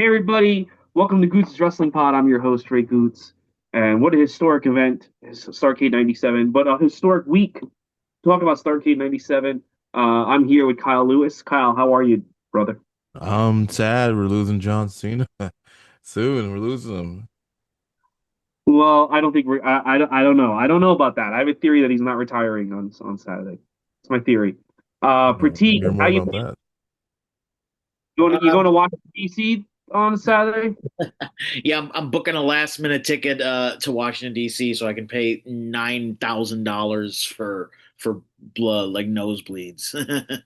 Hey everybody, welcome to Goots' Wrestling Pod. I'm your host, Ray Goots. And what a historic event, Starrcade 97, but a historic week. Talk about Starrcade 97. I'm here with Kyle Lewis. Kyle, how are you, brother? I'm sad we're losing John Cena soon. We're losing him. Well, I don't think I don't know. I don't know about that. I have a theory that he's not retiring on Saturday. It's my theory. Pratik, Hear how more you about that. you going Um, to watch DC on Saturday? yeah, I'm booking a last minute ticket to Washington D.C. so I can pay $9,000 for blood like nosebleeds.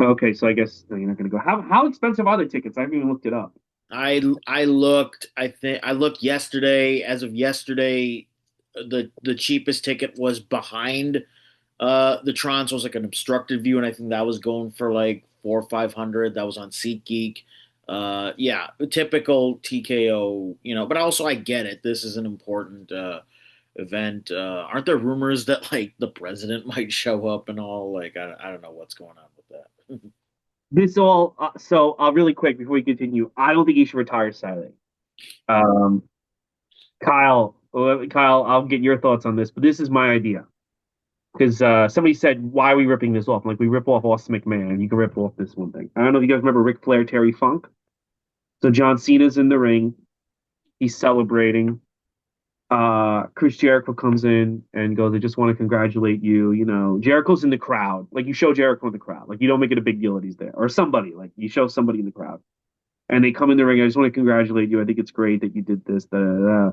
Okay, so I guess no, you're not going to go. How expensive are the tickets? I haven't even looked it up. I looked. I think I looked yesterday. As of yesterday, the cheapest ticket was behind the Tron, so it was like an obstructed view, and I think that was going for like 400 or 500. That was on SeatGeek. Yeah, typical TKO, but also I get it. This is an important event. Aren't there rumors that like the president might show up and all? Like I don't know what's going on with that. This all really quick before we continue. I don't think he should retire Saturday. Um, Kyle, I'll get your thoughts on this, but this is my idea because somebody said, "Why are we ripping this off?" Like we rip off Austin McMahon, you can rip off this one thing. I don't know if you guys remember Ric Flair, Terry Funk. So John Cena's in the ring, he's celebrating. Chris Jericho comes in and goes, "I just want to congratulate you." You know, Jericho's in the crowd. Like you show Jericho in the crowd. Like you don't make it a big deal that he's there, or somebody. Like you show somebody in the crowd. And they come in the ring. I just want to congratulate you. I think it's great that you did this. Da, da, da.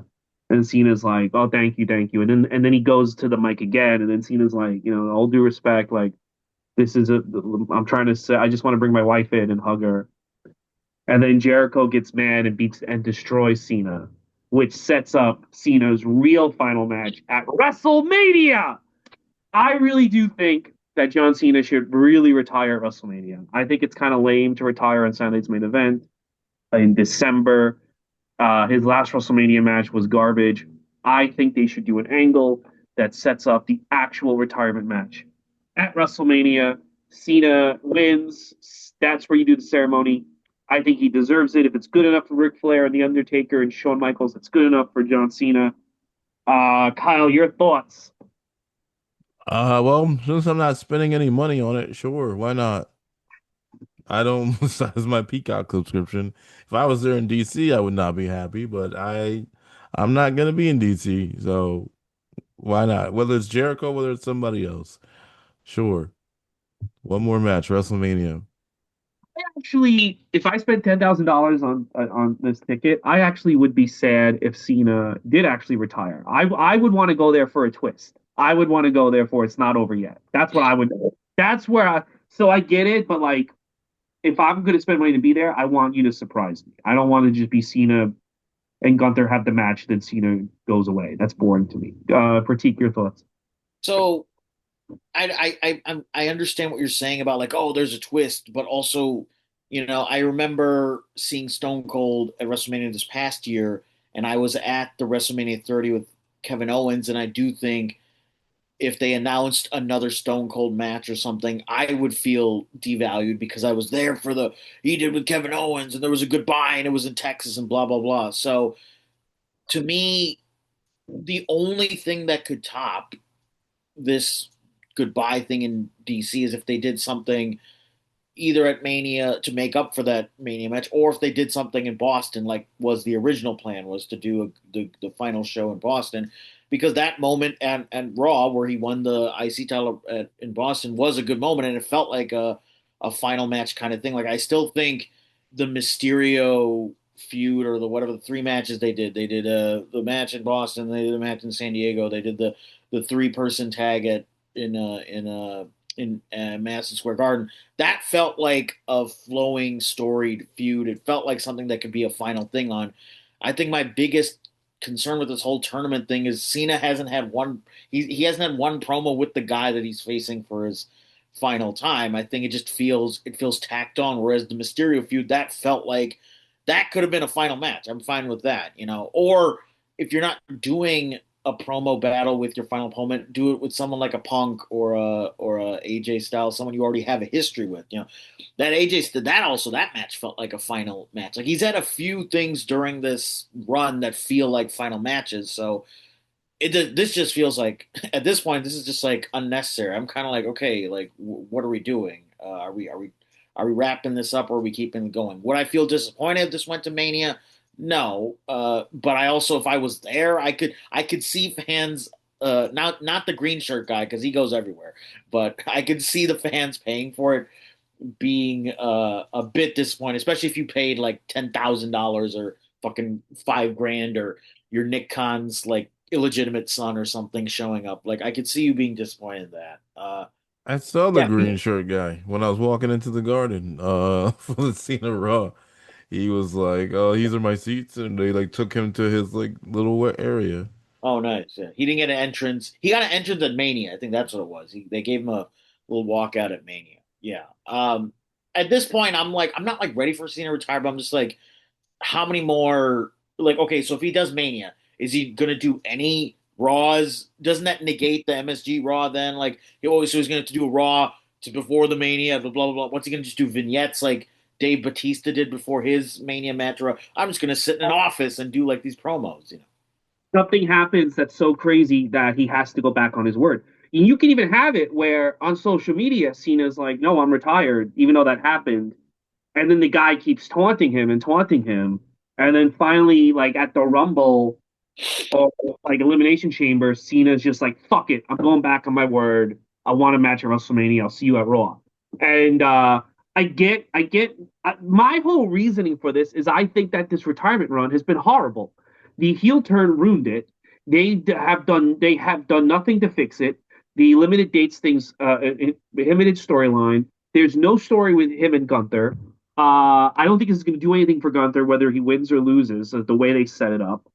And Cena's like, "Oh, thank you." And then he goes to the mic again, and then Cena's like, all due respect, like this is a. I'm trying to say, I just want to bring my wife in and hug her. And then Jericho gets mad and beats and destroys Cena, which sets up Cena's real final match at WrestleMania. I really do think that John Cena should really retire at WrestleMania. I think it's kind of lame to retire on Sunday's main event in December. His last WrestleMania match was garbage. I think they should do an angle that sets up the actual retirement match at WrestleMania. Cena wins. That's where you do the ceremony. I think he deserves it. If it's good enough for Ric Flair and The Undertaker and Shawn Michaels, it's good enough for John Cena. Kyle, your thoughts? Well, since I'm not spending any money on it, sure, why not? I don't besides my Peacock subscription. If I was there in DC, I would not be happy, but I'm not gonna be in DC, so why not? Whether it's Jericho, whether it's somebody else. Sure. One more match, WrestleMania. Actually, if I spent $10,000 on this ticket, I actually would be sad if Cena did actually retire. I would want to go there for a twist. I would want to go there for it's not over yet. That's what I would. That's where I. So I get it, but like, if I'm going to spend money to be there, I want you to surprise me. I don't want to just be Cena and Gunther have the match, then Cena goes away. That's boring to me. Pratik, your thoughts? So I understand what you're saying about like, oh, there's a twist, but also, I remember seeing Stone Cold at WrestleMania this past year, and I was at the WrestleMania 30 with Kevin Owens, and I do think if they announced another Stone Cold match or something, I would feel devalued because I was there for the he did with Kevin Owens, and there was a goodbye, and it was in Texas, and blah blah blah. So to me, the only thing that could top this goodbye thing in DC is if they did something either at Mania to make up for that Mania match, or if they did something in Boston, like was the original plan was to do the final show in Boston, because that moment and Raw where he won the IC title in Boston was a good moment, and it felt like a final match kind of thing. Like I still think the Mysterio feud or the whatever the three matches they did the match in Boston, they did the match in San Diego, they did the three-person tag at in uh in uh Madison Square Garden. That felt like a flowing storied feud. It felt like something that could be a final thing on. I think my biggest concern with this whole tournament thing is Cena hasn't had one he hasn't had one promo with the guy that he's facing for his final time. I think it feels tacked on, whereas the Mysterio feud that felt like that could have been a final match. I'm fine with that. Or if you're not doing a promo battle with your final opponent, do it with someone like a Punk or a AJ Styles, someone you already have a history with. That that match felt like a final match. Like he's had a few things during this run that feel like final matches. So this just feels like at this point this is just like unnecessary. I'm kind of like, okay, like what are we doing? Are we wrapping this up or are we keeping it going? Would I feel disappointed if this went to Mania? No, but I also, if I was there, I could see fans, not the green shirt guy because he goes everywhere, but I could see the fans paying for it being a bit disappointed, especially if you paid like $10,000 or fucking 5 grand or your Nick Khan's like illegitimate son or something showing up. Like I could see you being disappointed in that. I saw the Yeah, green shirt guy when I was walking into the garden for the Cena Raw. He was like, "Oh, these are my seats," and they like took him to his like little wet area. oh, nice. Yeah. He didn't get an entrance. He got an entrance at Mania. I think that's what it was. They gave him a little walkout at Mania. Yeah. At this point, I'm not like ready for Cena to retire, but I'm just like, how many more? Like, okay, so if he does Mania, is he gonna do any Raws? Doesn't that negate the MSG Raw then? Like, so he's gonna have to do a Raw to before the Mania, blah blah blah. What's he gonna just do vignettes like Dave Batista did before his Mania match? Or I'm just gonna sit in an office and do like these promos. Something happens that's so crazy that he has to go back on his word. And you can even have it where on social media, Cena's like, "No, I'm retired," even though that happened. And then the guy keeps taunting him, and then finally, like at the Rumble or like Elimination Chamber, Cena's just like, "Fuck it, I'm going back on my word. I want a match at WrestleMania. I'll see you at Raw." And my whole reasoning for this is I think that this retirement run has been horrible. The heel turn ruined it. They have done nothing to fix it. The limited dates things, limited storyline. There's no story with him and Gunther. I don't think this is going to do anything for Gunther, whether he wins or loses, the way they set it up.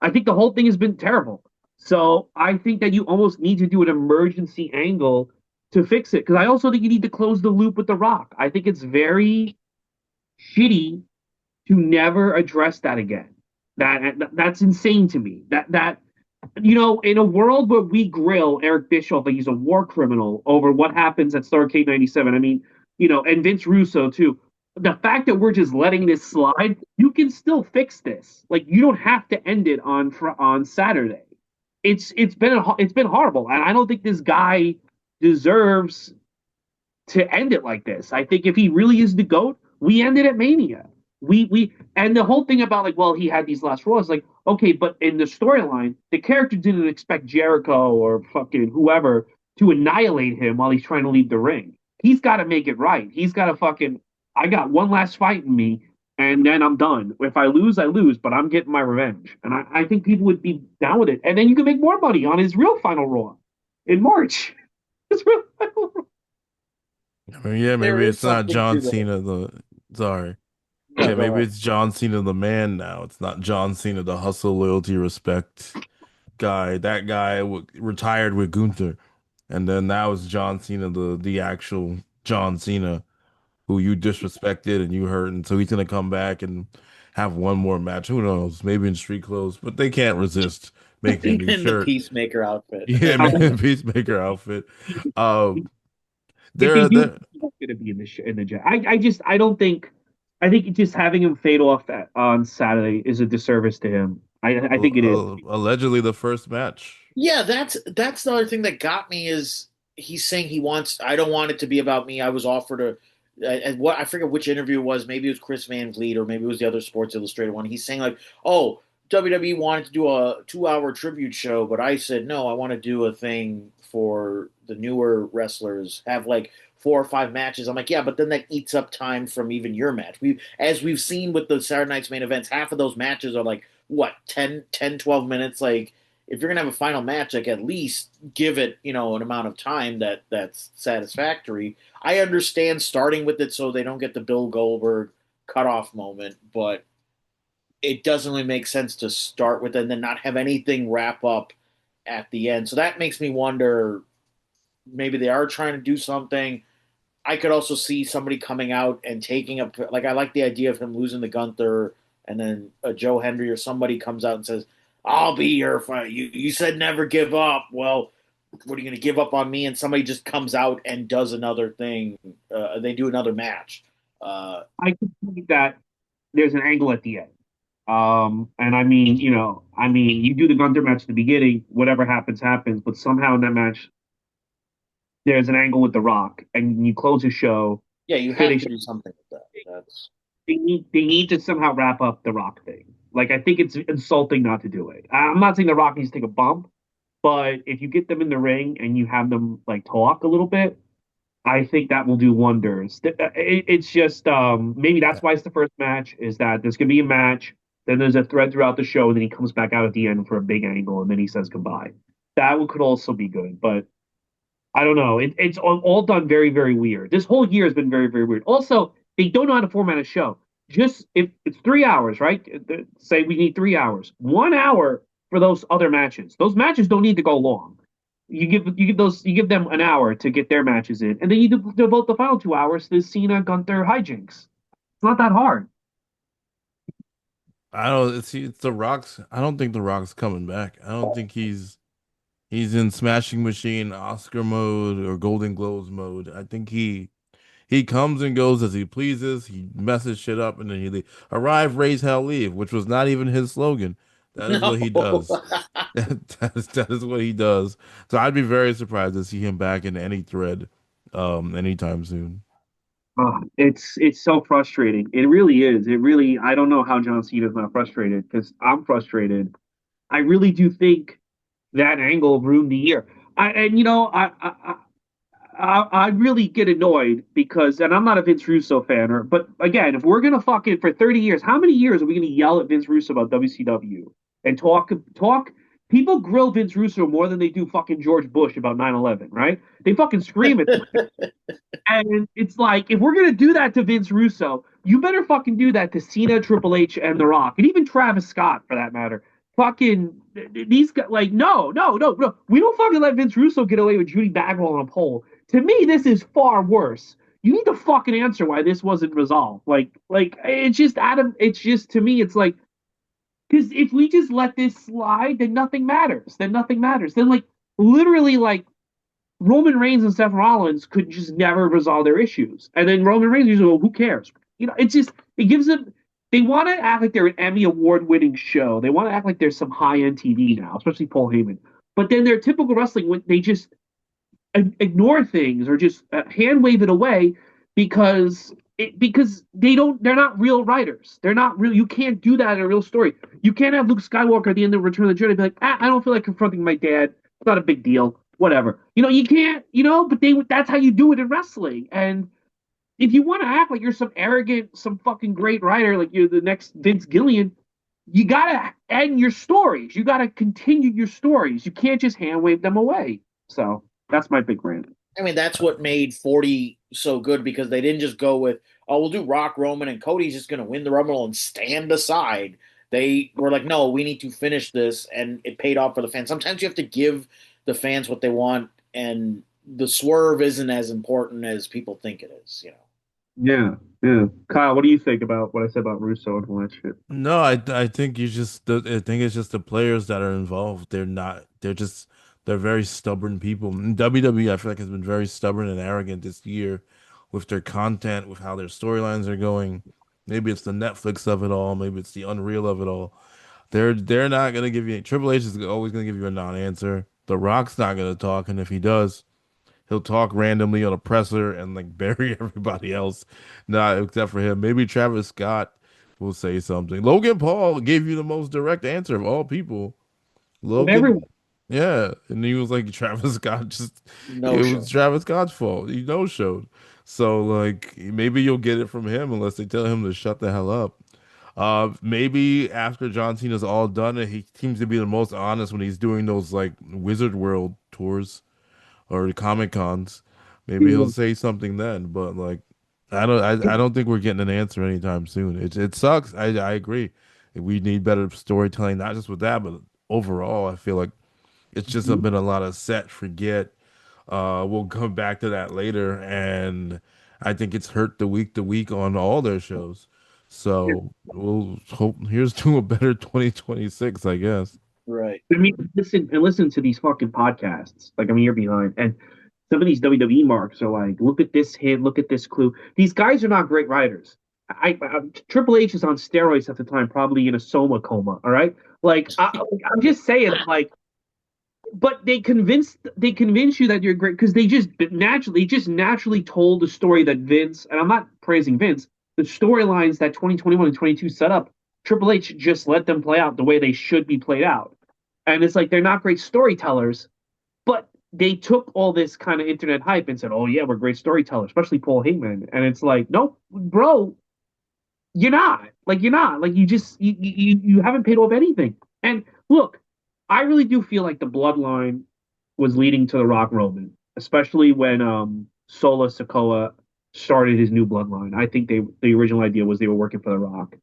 I think the whole thing has been terrible. So I think that you almost need to do an emergency angle to fix it. Because I also think you need to close the loop with The Rock. I think it's very shitty to never address that again. That's insane to me. In a world where we grill Eric Bischoff like he's a war criminal over what happens at Starrcade '97. I mean, and Vince Russo too. The fact that we're just letting this slide, you can still fix this. Like you don't have to end it on Saturday. It's been horrible, and I don't think this guy deserves to end it like this. I think if he really is the goat, we end it at Mania. We and the whole thing about like, well, he had these last Raws, like, okay, but in the storyline, the character didn't expect Jericho or fucking whoever to annihilate him while he's trying to leave the ring. He's got to make it right. He's got to fucking. I got one last fight in me, and then I'm done. If I lose, I lose, but I'm getting my revenge. And I think people would be down with it. And then you can make more money on his real final Raw in March. His real final Raw. I mean, yeah, There maybe is it's not something John to that. Cena the sorry. No, Yeah, go maybe ahead. it's John Cena the man now. It's not John Cena the hustle, loyalty, respect guy. That guy retired with Gunther, and then now it's John Cena the actual John Cena who you disrespected and you hurt, and so he's gonna come back and have one more match. Who knows? Maybe in street clothes, but they can't resist making a new In the shirt. Peacemaker outfit. Yeah, man, Peacemaker outfit. Uh, If they do, there. he's going to be in the jet. I don't think. I think just having him fade off on Saturday is a disservice to him. I think it is. Allegedly the first match. Yeah, that's the other thing that got me is he's saying he wants. I don't want it to be about me. I was offered and what I forget which interview it was. Maybe it was Chris Van Vliet or maybe it was the other Sports Illustrated one. He's saying like, "Oh, WWE wanted to do a 2 hour tribute show, but I said no. I want to do a thing for the newer wrestlers. Have like 4 or 5 matches." I'm like, yeah, but then that eats up time from even your match. As we've seen with the Saturday Night's main events, half of those matches are like what 10, 12 minutes, like if you're gonna have a final match, like at least give it, an amount of time that's satisfactory. I understand starting with it so they don't get the Bill Goldberg cutoff moment, but it doesn't really make sense to start with it and then not have anything wrap up at the end. So that makes me wonder maybe they are trying to do something. I could also see somebody coming out and taking up like I like the idea of him losing the Gunther and then Joe Hendry or somebody comes out and says, I'll be your fight. You said never give up. Well, what are you going to give up on me? And somebody just comes out and does another thing. They do another match. Uh, I could see that there's an angle at the end. And I mean, you do the Gunther match at the beginning, whatever happens, happens, but somehow in that match, there's an angle with The Rock, and you close the show, yeah, you have finish. to do something with that. That's They need to somehow wrap up the Rock thing. Like I think it's insulting not to do it. I'm not saying the Rock needs to take a bump, but if you get them in the ring and you have them like talk a little bit, I think that will do wonders. It's just maybe that's why it's the first match is that there's gonna be a match, then there's a thread throughout the show, and then he comes back out at the end for a big angle, and then he says goodbye. Could also be good, but I don't know. It's all done very, very weird. This whole year has been very, very weird. Also, they don't know how to format a show. Just if it's 3 hours, right? Say we need 3 hours. 1 hour for those other matches. Those matches don't need to go long. You give them an hour to get their matches in, and then you devote the final 2 hours to Cena Gunther hijinks. It's not that hard. I don't see it's the Rock's. I don't think the Rock's coming back. I don't think he's in Smashing Machine Oscar mode or Golden Globes mode. I think he comes and goes as he pleases. He messes shit up and then he leave. Arrive, raise hell, leave, which was not even his slogan. That is no. what he does. That is what he does. So I'd be very surprised to see him back in any thread, anytime soon. It's so frustrating. It really is. It really. I don't know how John Cena's not frustrated because I'm frustrated. I really do think that angle ruined the year. I really get annoyed because, and I'm not a Vince Russo fan, but again, if we're gonna fucking for 30 years, how many years are we gonna yell at Vince Russo about WCW and talk? People grill Vince Russo more than they do fucking George Bush about 9/11, right? They fucking scream at them. And it's like, if we're gonna do that to Vince Russo, you better fucking do that to Cena, Triple H, and The Rock, and even Travis Scott for that matter. Fucking these guys, like, no, no, no, no. We don't fucking let Vince Russo get away with Judy Bagwell on a pole. To me, this is far worse. You need to fucking answer why this wasn't resolved. Like it's just Adam. It's just to me, it's like because if we just let this slide, then nothing matters. Then nothing matters. Then like literally like Roman Reigns and Seth Rollins could just never resolve their issues. And then Roman Reigns is, well, who cares? It's just, it gives them, they want to act like they're an Emmy Award winning show. They want to act like there's some high end TV now, especially Paul Heyman. But then their typical wrestling, when they just ignore things or just hand wave it away because they're not real writers. They're not real. You can't do that in a real story. You can't have Luke Skywalker at the end of Return of the Jedi be like, I don't feel like confronting my dad. It's not a big deal. Whatever. You can't. But that's how you do it in wrestling. And if you want to act like you're some arrogant, some fucking great writer, like you're the next Vince Gillian, you gotta end your stories. You gotta continue your stories. You can't just hand wave them away. So that's my big rant. I mean, that's what made 40 so good because they didn't just go with, oh, we'll do Rock, Roman, and Cody's just going to win the Rumble and stand aside. They were like, no, we need to finish this, and it paid off for the fans. Sometimes you have to give the fans what they want, and the swerve isn't as important as people think it is. Yeah, yeah. Kyle, what do you think about what I said about Russo and all that shit? No, I think I think it's just the players that are involved. They're very stubborn people. And WWE, I feel like has been very stubborn and arrogant this year with their content, with how their storylines are going. Maybe it's the Netflix of it all, maybe it's the Unreal of it all. They're not gonna give you Triple H is always gonna give you a non-answer. The Rock's not gonna talk, and if he does, he'll talk randomly on a presser and like bury everybody else. Not except for him. Maybe Travis Scott will say something. Logan Paul gave you the most direct answer of all people. Of Logan, everyone. yeah, and he was like Travis Scott. Just No it was show. Travis Scott's fault. He no showed. So like maybe you'll get it from him unless they tell him to shut the hell up. Maybe after John Cena's all done, and he seems to be the most honest when he's doing those like Wizard World tours or the Comic Cons. Maybe he'll say something then. But like, I don't think we're getting an answer anytime soon. It sucks. I agree. We need better storytelling, not just with that, but overall, I feel like it's just been a lot of set, forget. We'll come back to that later, and I think it's hurt the week to week on all their shows. So we'll hope. Here's to a better 2026, I guess. Right. I mean, listen to these fucking podcasts. Like, I mean, you're behind, and some of these WWE marks are like, look at this hit, look at this clue. These guys are not great writers. Triple H is on steroids at the time, probably in a soma coma. All right, I'm just saying, like, but they convince you that you're great because they just naturally told the story that Vince, and I'm not praising Vince, the storylines that 2021 and 22 set up. Triple H just let them play out the way they should be played out. And it's like they're not great storytellers, but they took all this kind of internet hype and said, "Oh yeah, we're great storytellers," especially Paul Heyman. And it's like, nope, bro, you're not. Like you're not. Like you haven't paid off anything. And look, I really do feel like the bloodline was leading to the Rock Roman, especially when Solo Sikoa started his new bloodline. I think the original idea was they were working for the Rock.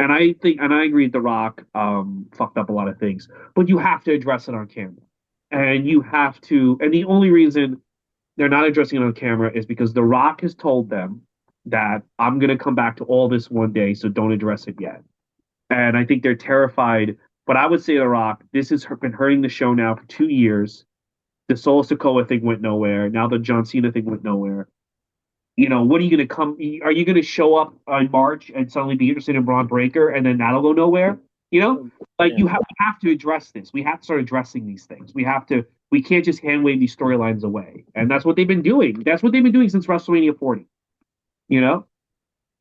And I agree that The Rock fucked up a lot of things, but you have to address it on camera, and you have to. And the only reason they're not addressing it on camera is because The Rock has told them that I'm gonna come back to all this one day, so don't address it yet. And I think they're terrified. But I would say The Rock, this has been hurting the show now for 2 years. The Solo Sikoa thing went nowhere. Now the John Cena thing went nowhere. What are you going to come? Are you going to show up in March and suddenly be interested in Braun Breaker and then that'll go nowhere? You know, like Yeah. we have to address this. We have to start addressing these things. We can't just hand wave these storylines away. And that's what they've been doing. That's what they've been doing since WrestleMania 40, you know?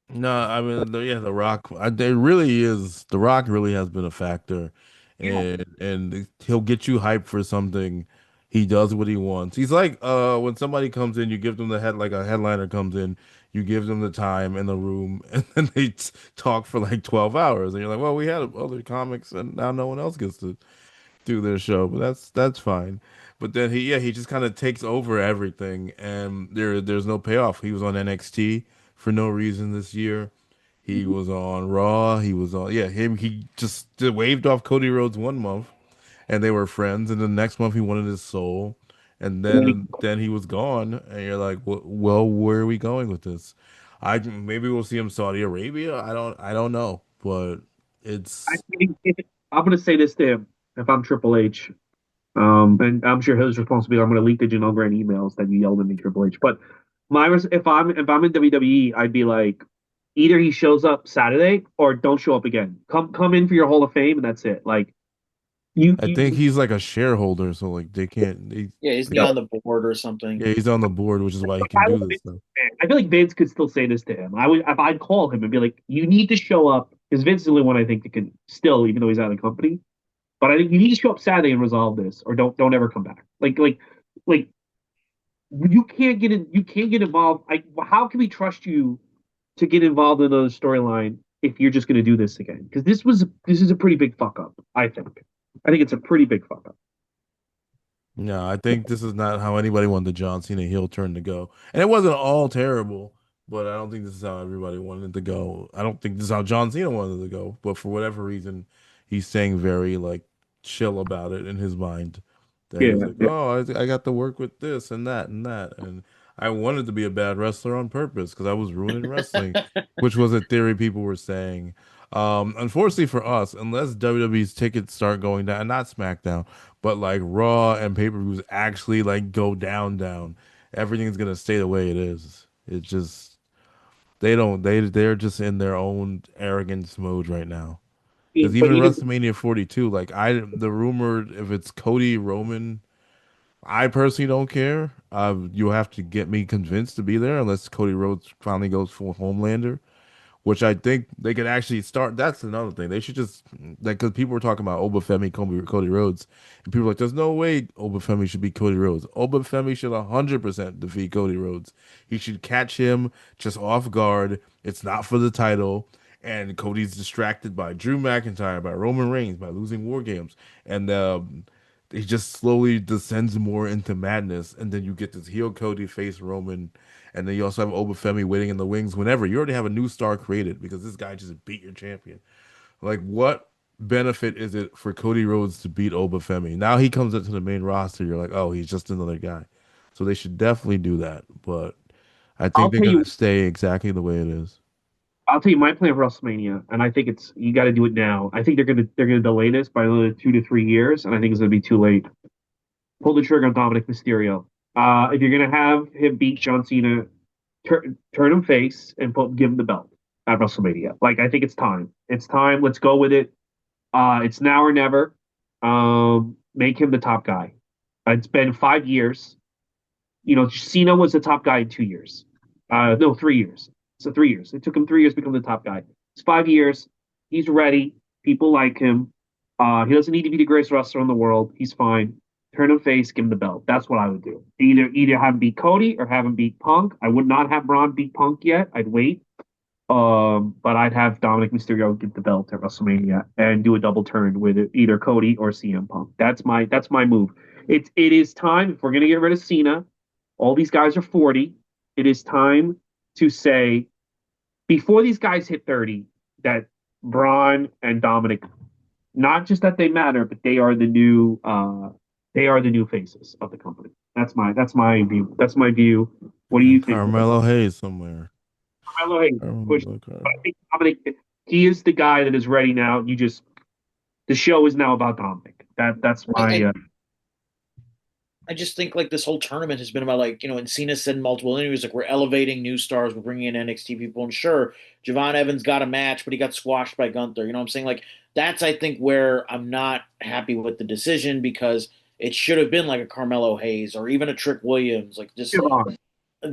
No, I mean, yeah, The Rock. There really is. The Rock really has been a factor, Yeah. and he'll get you hyped for something. He does what he wants. He's like, when somebody comes in, you give them the head, like a headliner comes in, you give them the time in the room, and then they talk for like 12 hours, and you're like, well, we had other comics, and now no one else gets to do their show, but that's fine. But then he just kind of takes over everything, and there's no payoff. He was on NXT for no reason this year. He was on Raw. He was on him. He just waved off Cody Rhodes 1 month, and they were friends. And the next month he wanted his soul, and then he was gone. And you're like, well, where are we going with this? I maybe we'll see him Saudi Arabia. I don't know, but I it's think I'm going to say this to him if I'm Triple H. And I'm sure his responsibility. I'm going to leak the Janelle Grant emails that you yelled at me, Triple H. But if I'm in WWE, I'd be like, either he shows up Saturday or don't show up again. Come in for your Hall of Fame and that's it. Like I think he's like a shareholder, so like they can't. Yeah, isn't he They, know, on the board or something? yeah, he's on the board, which is why he can I, do was this Vince stuff. fan. I feel like Vince could still say this to him. I would if I'd call him and be like, you need to show up because Vince is the only one I think that can still, even though he's out of the company. But I think you need to show up Saturday and resolve this, or don't ever come back. Like you can't get involved. How can we trust you to get involved in another storyline if you're just going to do this again? Because this is a pretty big fuck up. I think it's a pretty big fuck up. No, I think this is not how anybody wanted the John Cena heel turn to go, and it wasn't all terrible. But I don't think this is how everybody wanted it to go. I don't think this is how John Cena wanted it to go. But for whatever reason, he's staying very like chill about it in his mind. That Yeah, he's like, yeah. oh, I got to work with this and that and that, and I wanted to be a bad wrestler on purpose because I was ruining wrestling, which was a theory people were saying. Unfortunately for us, unless WWE's tickets start going down, not SmackDown, but like Raw and pay-per-views actually like go down, everything's gonna stay the way it is. It just they're just in their own arrogance mode right now. Because But even even WrestleMania 42, like the rumor if it's Cody Roman, I personally don't care. You'll have to get me convinced to be there unless Cody Rhodes finally goes full Homelander, which I think they could actually start. That's another thing. They should just like because people were talking about Obafemi, Cody Rhodes, and people were like, "There's no way Obafemi should be Cody Rhodes. Obafemi should 100% defeat Cody Rhodes. He should catch him just off guard. It's not for the title." And Cody's distracted by Drew McIntyre, by Roman Reigns, by losing War Games, and he just slowly descends more into madness. And then you get this heel Cody face Roman, and then you also have Obafemi waiting in the wings whenever. You already have a new star created because this guy just beat your champion. Like, what benefit is it for Cody Rhodes to beat Obafemi? Now he comes into the main roster. You're like, oh, he's just another guy. So they should definitely do that. But I think I'll they're tell going you to stay exactly the way it is. I'll tell you my plan for WrestleMania, and I think it's you got to do it now. I think they're gonna delay this by another 2 to 3 years, and I think it's gonna be too late. Pull the trigger on Dominic Mysterio. If you're gonna have him beat John Cena, turn him face and give him the belt at WrestleMania. Like I think it's time. It's time. Let's go with it. It's now or never. Make him the top guy. It's been 5 years. Cena was the top guy in 2 years. No, 3 years. So 3 years. It took him 3 years to become the top guy. It's 5 years. He's ready. People like him. He doesn't need to be the greatest wrestler in the world. He's fine. Turn him face, give him the belt. That's what I would do. Either have him beat Cody or have him beat Punk. I would not have Braun beat Punk yet. I'd wait. But I'd have Dominic Mysterio get the belt at WrestleMania and do a double turn with either Cody or CM Punk. That's my move. It is time if we're gonna get rid of Cena. All these guys are 40. It is time to say before these guys hit 30 that Braun and Dominic, not just that they matter, but they are the new faces of the company. That's my view. That's my view. What do Yeah, you think? Carmelo Hayes somewhere. Carmelo Hayes push, Carmelo, but I think Dominic, he is the guy that is ready now. The show is now about Dominic. That's my I just think like this whole tournament has been about like, and Cena said in multiple interviews, like we're elevating new stars, we're bringing in NXT people. And sure, Javon Evans got a match, but he got squashed by Gunther. You know what I'm saying? Like that's, I think, where I'm not happy with the decision because it should have been like a Carmelo Hayes or even a Trick Williams. Like just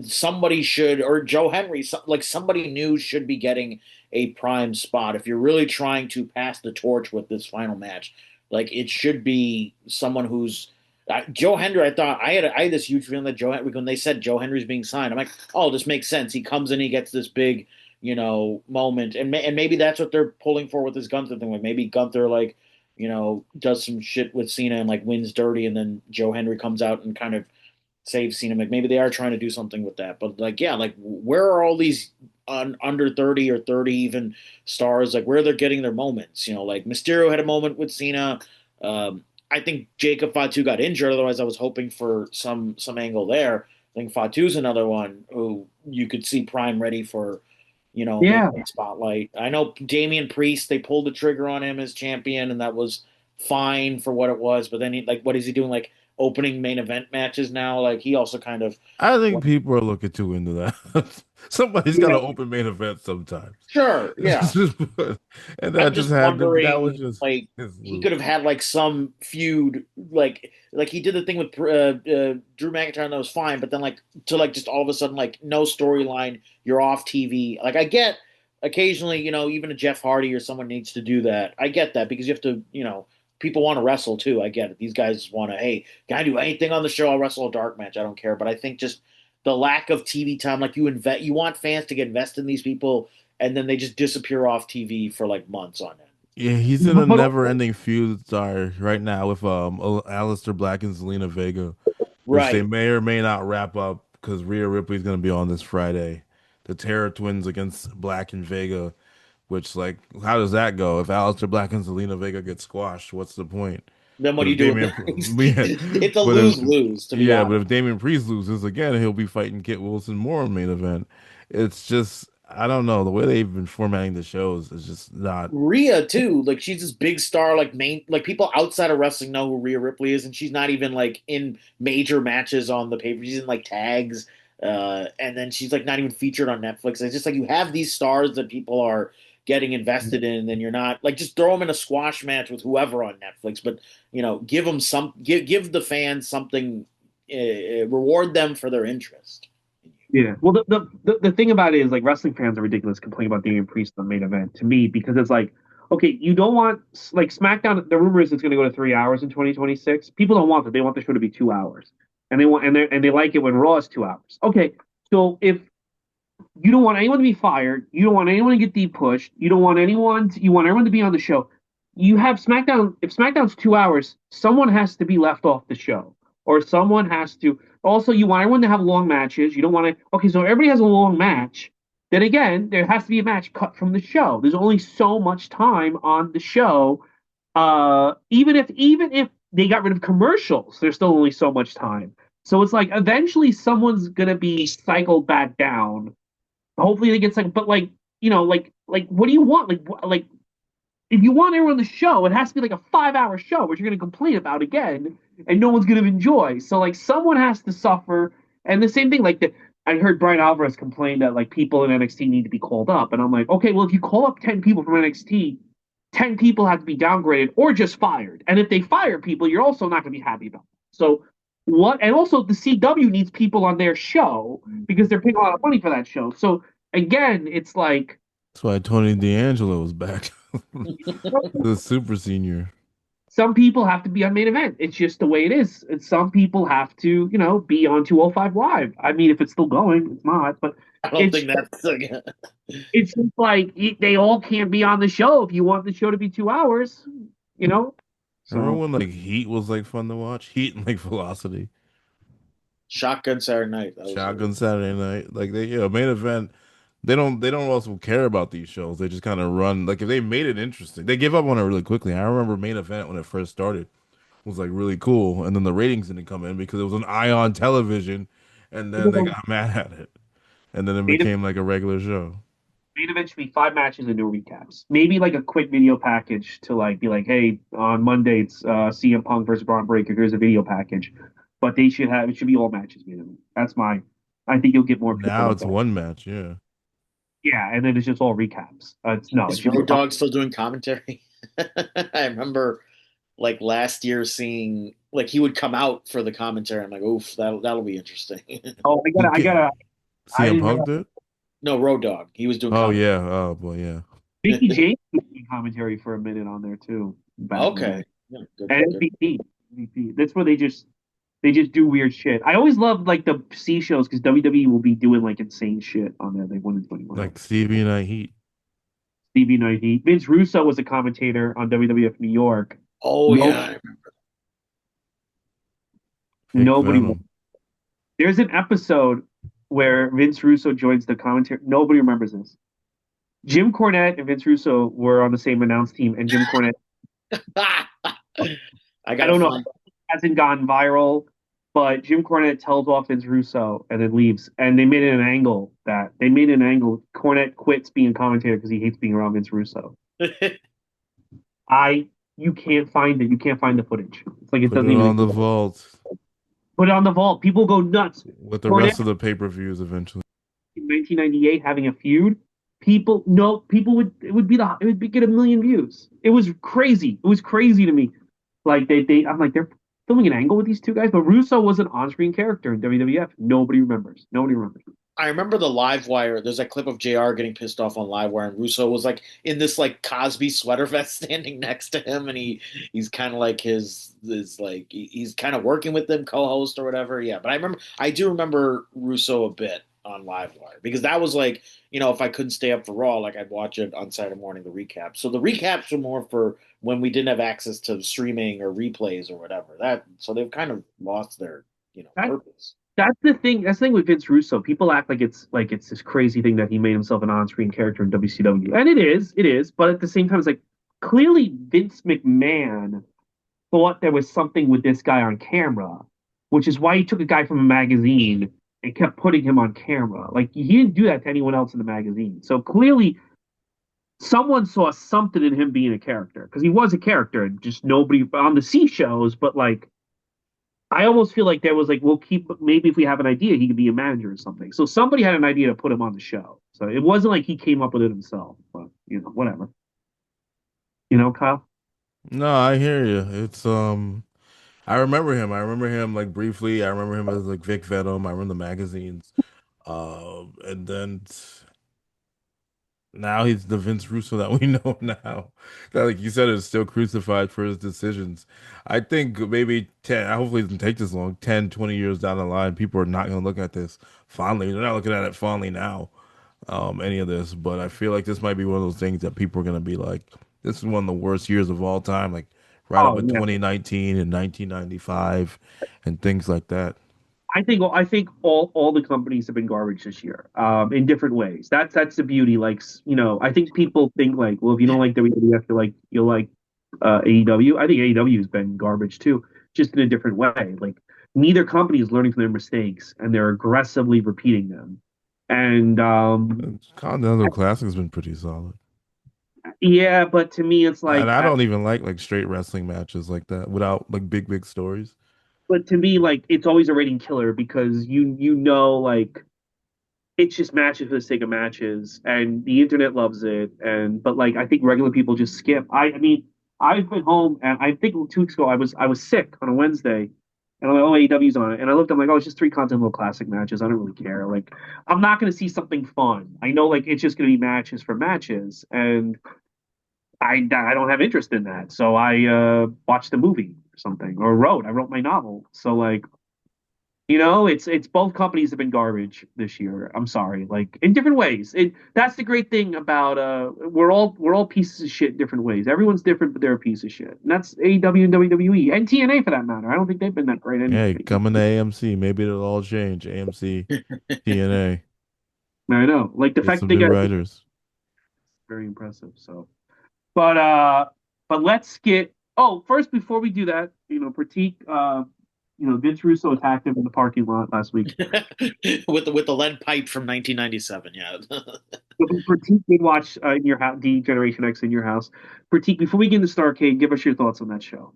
somebody should, or Joe Henry, like somebody new should be getting a prime spot. If you're really trying to pass the torch with this final match, like it should be someone who's Joe Henry. I thought I had this huge feeling that Joe Henry, when they said Joe Henry's being signed, I'm like, oh, this makes sense. He comes in, he gets this big, moment, and maybe that's what they're pulling for with this Gunther thing. Like maybe Gunther does some shit with Cena and like wins dirty, and then Joe Henry comes out and kind of save Cena. Like maybe they are trying to do something with that. But like, yeah, like where are all these under 30 or 30 even stars? Like where they're getting their moments? Like Mysterio had a moment with Cena. I think Jacob Fatu got injured. Otherwise, I was hoping for some angle there. I think Fatu's another one who you could see prime ready for, maybe yeah. spotlight. I know Damian Priest, they pulled the trigger on him as champion, and that was fine for what it was. But then what is he doing? Like opening main event matches now? Like he also kind of I think people are looking too into that. Somebody's got to Yeah. open main event sometimes. sure, yeah. And I'm that just just had to, that was wondering, just like, his he loop. could have had like some feud, like he did the thing with Drew McIntyre, and that was fine. But then, like, to like just all of a sudden, like, no storyline, you're off TV. Like, I get occasionally, even a Jeff Hardy or someone needs to do that. I get that because you have to, people want to wrestle too. I get it. These guys want to, hey, can I do anything on the show? I'll wrestle a dark match. I don't care. But I think just the lack of TV time, like you want fans to get invested in these people and then they just disappear off TV for like months on end. Yeah, he's in a But never-ending feud right now with Aleister Black and Zelina Vega, which they Right. may or may not wrap up because Rhea Ripley's going to be on this Friday. The Terror Twins against Black and Vega, which like how does that go? If Aleister Black and Zelina Vega get squashed, what's the point? Then what But do if you do Damian, with that? yeah, It's a but if lose lose, to be yeah, but honest. if Damian Priest loses again, he'll be fighting Kit Wilson more in main event. It's just I don't know the way they've been formatting the shows is just not. Rhea too, like she's this big star, like main, like people outside of wrestling know who Rhea Ripley is, and she's not even like in major matches on the paper. She's in like tags, and then she's like not even featured on Netflix. It's just like you have these stars that people are getting invested in, and then you're not like just throw them in a squash match with whoever on Netflix, but give them give the fans something, reward them for their interest. Yeah. Well, the thing about it is like wrestling fans are ridiculous complaining about Damian Priest in the main event to me because it's like, okay, you don't want like SmackDown. The rumor is it's going to go to 3 hours in 2026. People don't want that. They want the show to be 2 hours, and they like it when Raw is 2 hours. Okay, so if you don't want anyone to be fired, you don't want anyone to get deep pushed, you want everyone to be on the show. You have SmackDown. If SmackDown's 2 hours, someone has to be left off the show, or someone has to. Also, you want everyone to have long matches. You don't want to. Okay, so everybody has a long match. Then again, there has to be a match cut from the show. There's only so much time on the show. Even if they got rid of commercials, there's still only so much time. So it's like eventually someone's gonna be cycled back down. Hopefully they get second, but like what do you want? Like if you want everyone on the show, it has to be like a 5 hour show, which you're going to complain about again, and no one's going to enjoy. So like someone has to suffer, and the same thing. I heard Brian Alvarez complain that like people in NXT need to be called up, and I'm like, okay, well if you call up 10 people from NXT, 10 people have to be downgraded or just fired, and if they fire people, you're also not going to be happy about it. So what? And also the CW needs people on their show because they're paying a lot of money for that show. So again, it's like That's why Tony D'Angelo was back. The super senior. some people have to be on main event. It's just the way it is. And some people have to, be on 205 Live. I mean, if it's still going, it's not, but I don't it's think that's it's just like they all can't be on the show if you want the show to be 2 hours, you know? Remember So when like Heat was like fun to watch? Heat and like Velocity. Shotgun Saturday Night. That was Shotgun Saturday Night. Like main event. They don't also care about these shows. They just kind of run like if they made it interesting. They give up on it really quickly. I remember main event when it first started was like really cool, and then the ratings didn't come in because it was on Ion television, and then they got mad at it, and then it main became like a regular show. main event should be 5 matches and no recaps. Maybe like a quick video package to like be like, hey, on Monday it's CM Punk versus Braun Breaker. Here's a video package, but it should be all matches. Minimum. That's my. I think you'll get more people Now it's involved. one match, yeah. Yeah, and then it's just all recaps. It's no, it Is should be Road Dogg still doing commentary? I remember like last year seeing like he would come out for the commentary. I'm like, oof, that'll be interesting. Oh, He can't. I CM didn't Punk realize did. No, Road Dogg. He was doing Oh commentary. yeah. Oh boy, yeah. Mickey James was doing commentary for a minute on there too, back in the Okay. day. Yeah, good, And good. MVP. That's where they just do weird shit. I always loved like the C shows because WWE will be doing like insane shit on there. They won in 21. Like Stevie and I Heat. Stevie Knight Heat. Vince Russo was a commentator on WWF New York. Oh No, yeah. Fake nobody. Venom. There's an episode where Vince Russo joins the commentary. Nobody remembers this. Jim Cornette and Vince Russo were on the same announce team, and Jim Cornette, I I gotta don't know, find. hasn't gone viral, but Jim Cornette tells off Vince Russo and then leaves. And they made an angle. Cornette quits being a commentator because he hates being around Vince Russo. You can't find it. You can't find the footage. It's like it Put doesn't it even on the exist. vault Put it on the vault. People go nuts. with the Cornette rest of the pay-per-views eventually. in 1998 having a feud. People no people would it would be, get a million views. It was crazy. It was crazy to me. Like I'm like they're filming an angle with these two guys, but Russo was an on-screen character in WWF. Nobody remembers. Nobody remembers. I remember the live wire. There's that clip of JR getting pissed off on live wire, and Russo was like in this like Cosby sweater vest standing next to him, and he's kind of like his like he's kind of working with them, co-host or whatever. Yeah, but I do remember Russo a bit on live wire because that was like if I couldn't stay up for Raw, like I'd watch it on Saturday morning the recap. So the recaps were more for when we didn't have access to streaming or replays or whatever. So they've kind of lost their That purpose. that's the thing. That's the thing with Vince Russo. People act like it's this crazy thing that he made himself an on-screen character in WCW, and it is. But at the same time, it's like clearly Vince McMahon thought there was something with this guy on camera, which is why he took a guy from a magazine and kept putting him on camera. Like he didn't do that to anyone else in the magazine. So clearly, someone saw something in him being a character because he was a character, and just nobody on the C shows. But like I almost feel like there was like we'll keep maybe if we have an idea he could be a manager or something. So somebody had an idea to put him on the show. So it wasn't like he came up with it himself, but whatever. Kyle. No, I hear you. It's I remember him. I remember him like briefly. I remember him as like Vic Venom. I remember the magazines. And then now he's the Vince Russo that we know now. That, like you said, is still crucified for his decisions. I think maybe 10, hopefully it doesn't take this long, 10, 20 years down the line, people are not going to look at this fondly. They're not looking at it fondly now, any of this. But I feel like this might be one of those things that people are going to be like, this is one of the worst years of all time, like right up Oh with yeah. 2019 and 1995 and things like that. I think all the companies have been garbage this year, in different ways. That's the beauty. Like I think people think like, well, if you don't like WWF, you'll like AEW. I think AEW has been garbage too, just in a different way. Like neither company is learning from their mistakes, and they're aggressively repeating them. And Continental Classic has been pretty solid. yeah, but to me, it's And like, I don't even like straight wrestling matches like that without like big stories. but to me, like it's always a rating killer because like it's just matches for the sake of matches, and the internet loves it. And but like I think regular people just skip. I mean, I've been home, and I think 2 weeks ago I was sick on a Wednesday, and I'm like, oh, AEW's on it, and I looked, I'm like, oh, it's just three Continental Classic matches. I don't really care. Like, I'm not going to see something fun. I know like it's just going to be matches for matches, and I don't have interest in that. So I watched the movie or something, or wrote. I wrote my novel. So like it's both companies have been garbage this year. I'm sorry, like in different ways. That's the great thing about we're all pieces of shit in different ways. Everyone's different, but they're a piece of shit. And that's AEW and WWE and TNA for that matter. I don't think they've been that great Hey, anyway. coming to AMC, maybe it'll all change. AMC, TNA, I know, like the get fact that some they new got writers. very impressive. So, but uh, but let's get. Oh, first before we do that, Pratik, Vince Russo attacked him in the parking lot last week. with the lead pipe from 1997. Yeah. Pratik did watch in your house, D Generation X in your house. Pratik, before we get into Starrcade, give us your thoughts on that show.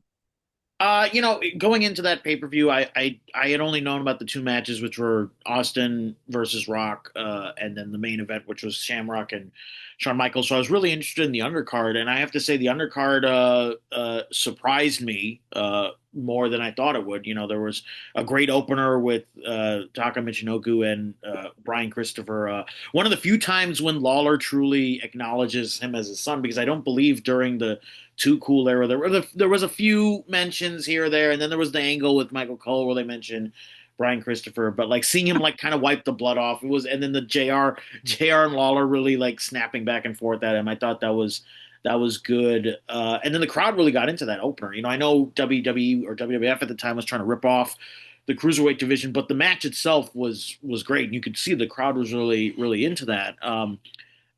Going into that pay per view, I had only known about the two matches, which were Austin versus Rock, and then the main event, which was Shamrock and Shawn Michaels. So I was really interested in the undercard, and I have to say the undercard surprised me more than I thought it would. There was a great opener with Taka Michinoku and Brian Christopher. One of the few times when Lawler truly acknowledges him as his son, because I don't believe during the Too Cool era there was a few mentions here or there, and then there was the angle with Michael Cole where they mentioned Brian Christopher, but like seeing him like kind of wipe the blood off, it was, and then the JR and Lawler really like snapping back and forth at him. I thought that was good. And then the crowd really got into that opener. I know WWE or WWF at the time was trying to rip off the cruiserweight division, but the match itself was great. And you could see the crowd was really really into that.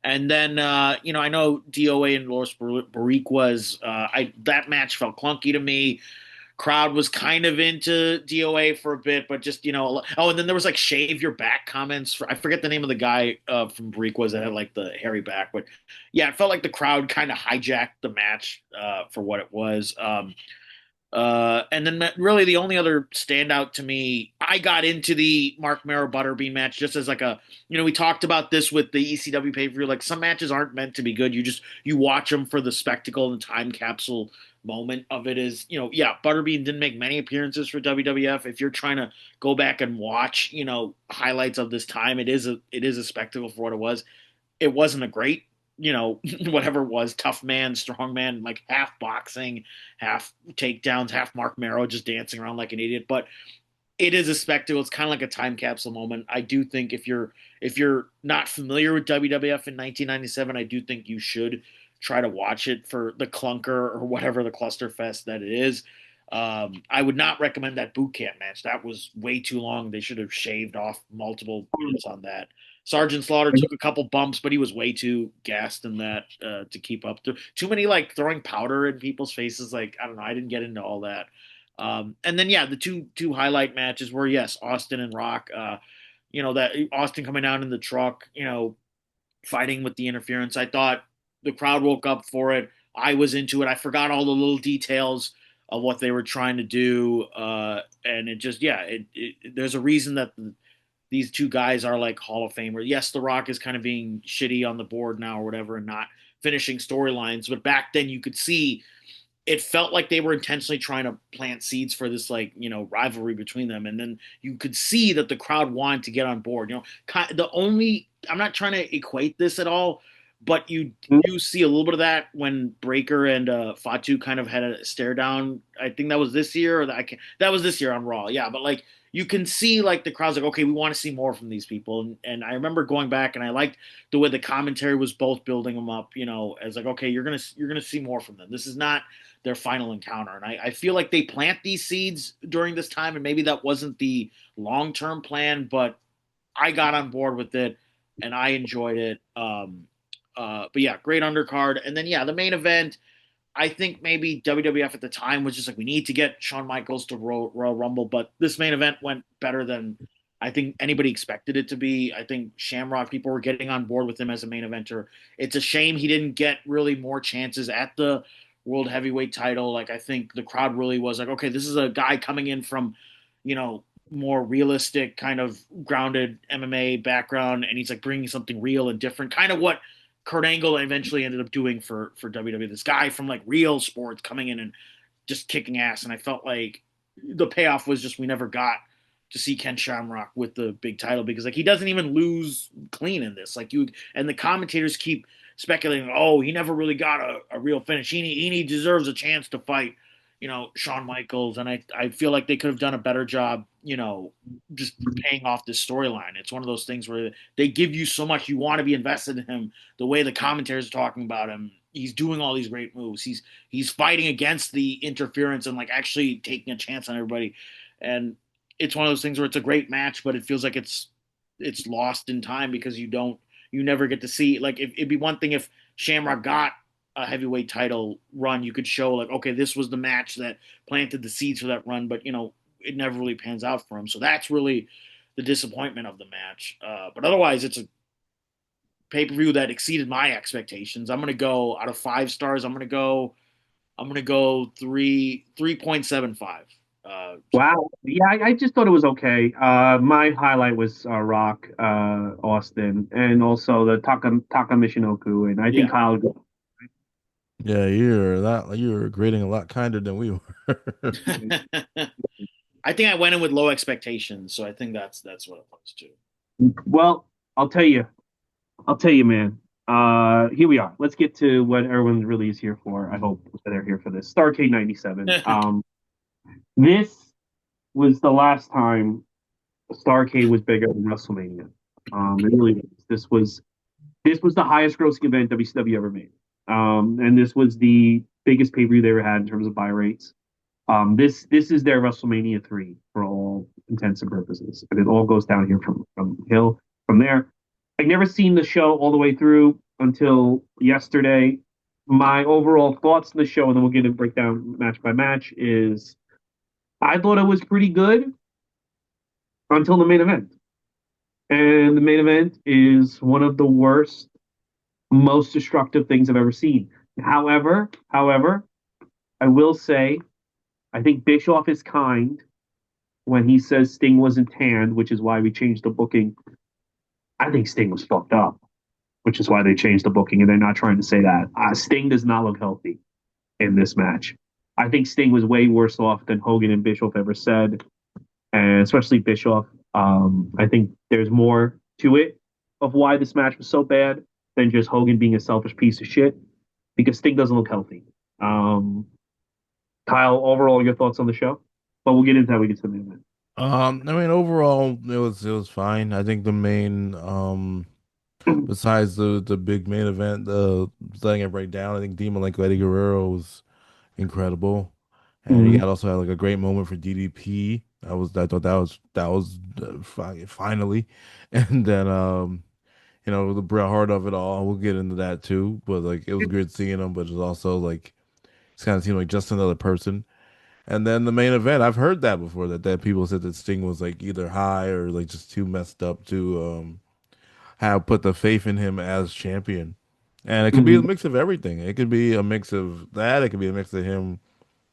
And then I know DOA and Loris Bariquas. That match felt clunky to me. Crowd was kind of into DOA for a bit, but just oh, and then there was like shave your back comments. I forget the name of the guy from Bariquas that had like the hairy back, but yeah, it felt like the crowd kind of hijacked the match for what it was. And then really the only other standout to me, I got into the Mark Mero Butterbean match just as like we talked about this with the ECW pay per view. Like some matches aren't meant to be good. You watch them for the spectacle and time capsule moment of it is, yeah, Butterbean didn't make many appearances for WWF. If you're trying to go back and watch, highlights of this time, it is a spectacle for what it was. It wasn't a great, whatever it was, tough man, strong man, like half boxing, half takedowns, half Mark Marrow just dancing around like an idiot. But it is a spectacle. It's kind of like a time capsule moment. I do think if you're not familiar with WWF in 1997, I do think you should try to watch it for the clunker or whatever the clusterfest that it is. I would not recommend that boot camp match. That was way too long. They should have shaved off multiple minutes on that. Sergeant Slaughter took a couple bumps, but he was way too gassed in that to keep up. Too many like throwing powder in people's faces. Like I don't know. I didn't get into all that. And then yeah, the two highlight matches were yes, Austin and Rock. That Austin coming down in the truck, fighting with the interference. I thought the crowd woke up for it. I was into it. I forgot all the little details of what they were trying to do, and it just yeah, there's a reason that these two guys are like Hall of Famers. Yes, The Rock is kind of being shitty on the board now or whatever, and not finishing storylines, but back then you could see it felt like they were intentionally trying to plant seeds for this like rivalry between them, and then you could see that the crowd wanted to get on board. The only I'm not trying to equate this at all, but you do see a little bit of that when Breaker and Fatu kind of had a stare down. I think that was this year, or that was this year on Raw. Yeah, but like you can see like the crowd's like, okay, we want to see more from these people, and I remember going back and I liked the way the commentary was both building them up, as like, okay, you're gonna see more from them. This is not their final encounter. And I feel like they plant these seeds during this time, and maybe that wasn't the long term plan, but I got on board with it and I enjoyed it. But yeah, great undercard. And then yeah, the main event. I think maybe WWF at the time was just like we need to get Shawn Michaels to Royal Rumble, but this main event went better than I think anybody expected it to be. I think Shamrock people were getting on board with him as a main eventer. It's a shame he didn't get really more chances at the world heavyweight title. Like I think the crowd really was like, okay, this is a guy coming in from, more realistic kind of grounded MMA background, and he's like bringing something real and different, kind of what Kurt Angle eventually ended up doing for WWE. This guy from like real sports coming in and just kicking ass, and I felt like the payoff was just we never got to see Ken Shamrock with the big title because like he doesn't even lose clean in this. Like you and the commentators keep speculating, oh, he never really got a real finish. He deserves a chance to fight, Shawn Michaels, and I feel like they could have done a better job, just paying off this storyline. It's one of those things where they give you so much, you want to be invested in him. The way the commentators are talking about him, he's doing all these great moves. He's fighting against the interference and like actually taking a chance on everybody. And it's one of those things where it's a great match, but it feels like it's lost in time because you never get to see like it'd be one thing if Shamrock got a heavyweight title run, you could show like, okay, this was the match that planted the seeds for that run, but it never really pans out for him. So that's really the disappointment of the match. But otherwise, it's a pay per view that exceeded my expectations. I'm gonna go out of 5 stars. I'm gonna go 3.75. Wow. Yeah, I just thought it was okay. My highlight was Rock, Austin, and also the Taka Michinoku, and I think Yeah. Kyle. Yeah, you're grading a lot kinder than we were. I think I went in with low expectations, so I think that's what it was too. Well, I'll tell you. I'll tell you, man. Here we are. Let's get to what everyone really is here for. I hope they're here for this. Starrcade '97. This was the last time Starrcade was bigger than WrestleMania. It really was. This was the highest grossing event WCW ever made. And this was the biggest pay per view they ever had in terms of buy rates. This is their WrestleMania 3 for all intents and purposes, and it all goes down here from hill from there. I've never seen the show all the way through until yesterday. My overall thoughts on the show, and then we'll get a breakdown match by match, is I thought it was pretty good until the main event. And the main event is one of the worst, most destructive things I've ever seen. However, I will say I think Bischoff is kind when he says Sting wasn't tanned, which is why we changed the booking. I think Sting was fucked up, which is why they changed the booking, and they're not trying to say that. Sting does not look healthy in this match. I think Sting was way worse off than Hogan and Bischoff ever said, and especially Bischoff. I think there's more to it of why this match was so bad than just Hogan being a selfish piece of shit, because Sting doesn't look healthy. Um, Kyle, overall, your thoughts on the show? But we'll get into how we get to the main event. I mean, overall, it was fine. I think the main, besides the big main event, the letting it break down, I think Demon like Eddie Guerrero was incredible, and he Mm-hmm. had also had like a great moment for DDP. I thought that was finally, and then the Bret Hart of it all. We'll get into that too, but like it was good seeing him, but it's also like it's kind of seemed like just another person. And then the main event, I've heard that before that people said that Sting was like either high or like just too messed up to have put the faith in him as champion. And it could be a Mm-hmm. mix of everything. It could be a mix of that. It could be a mix of him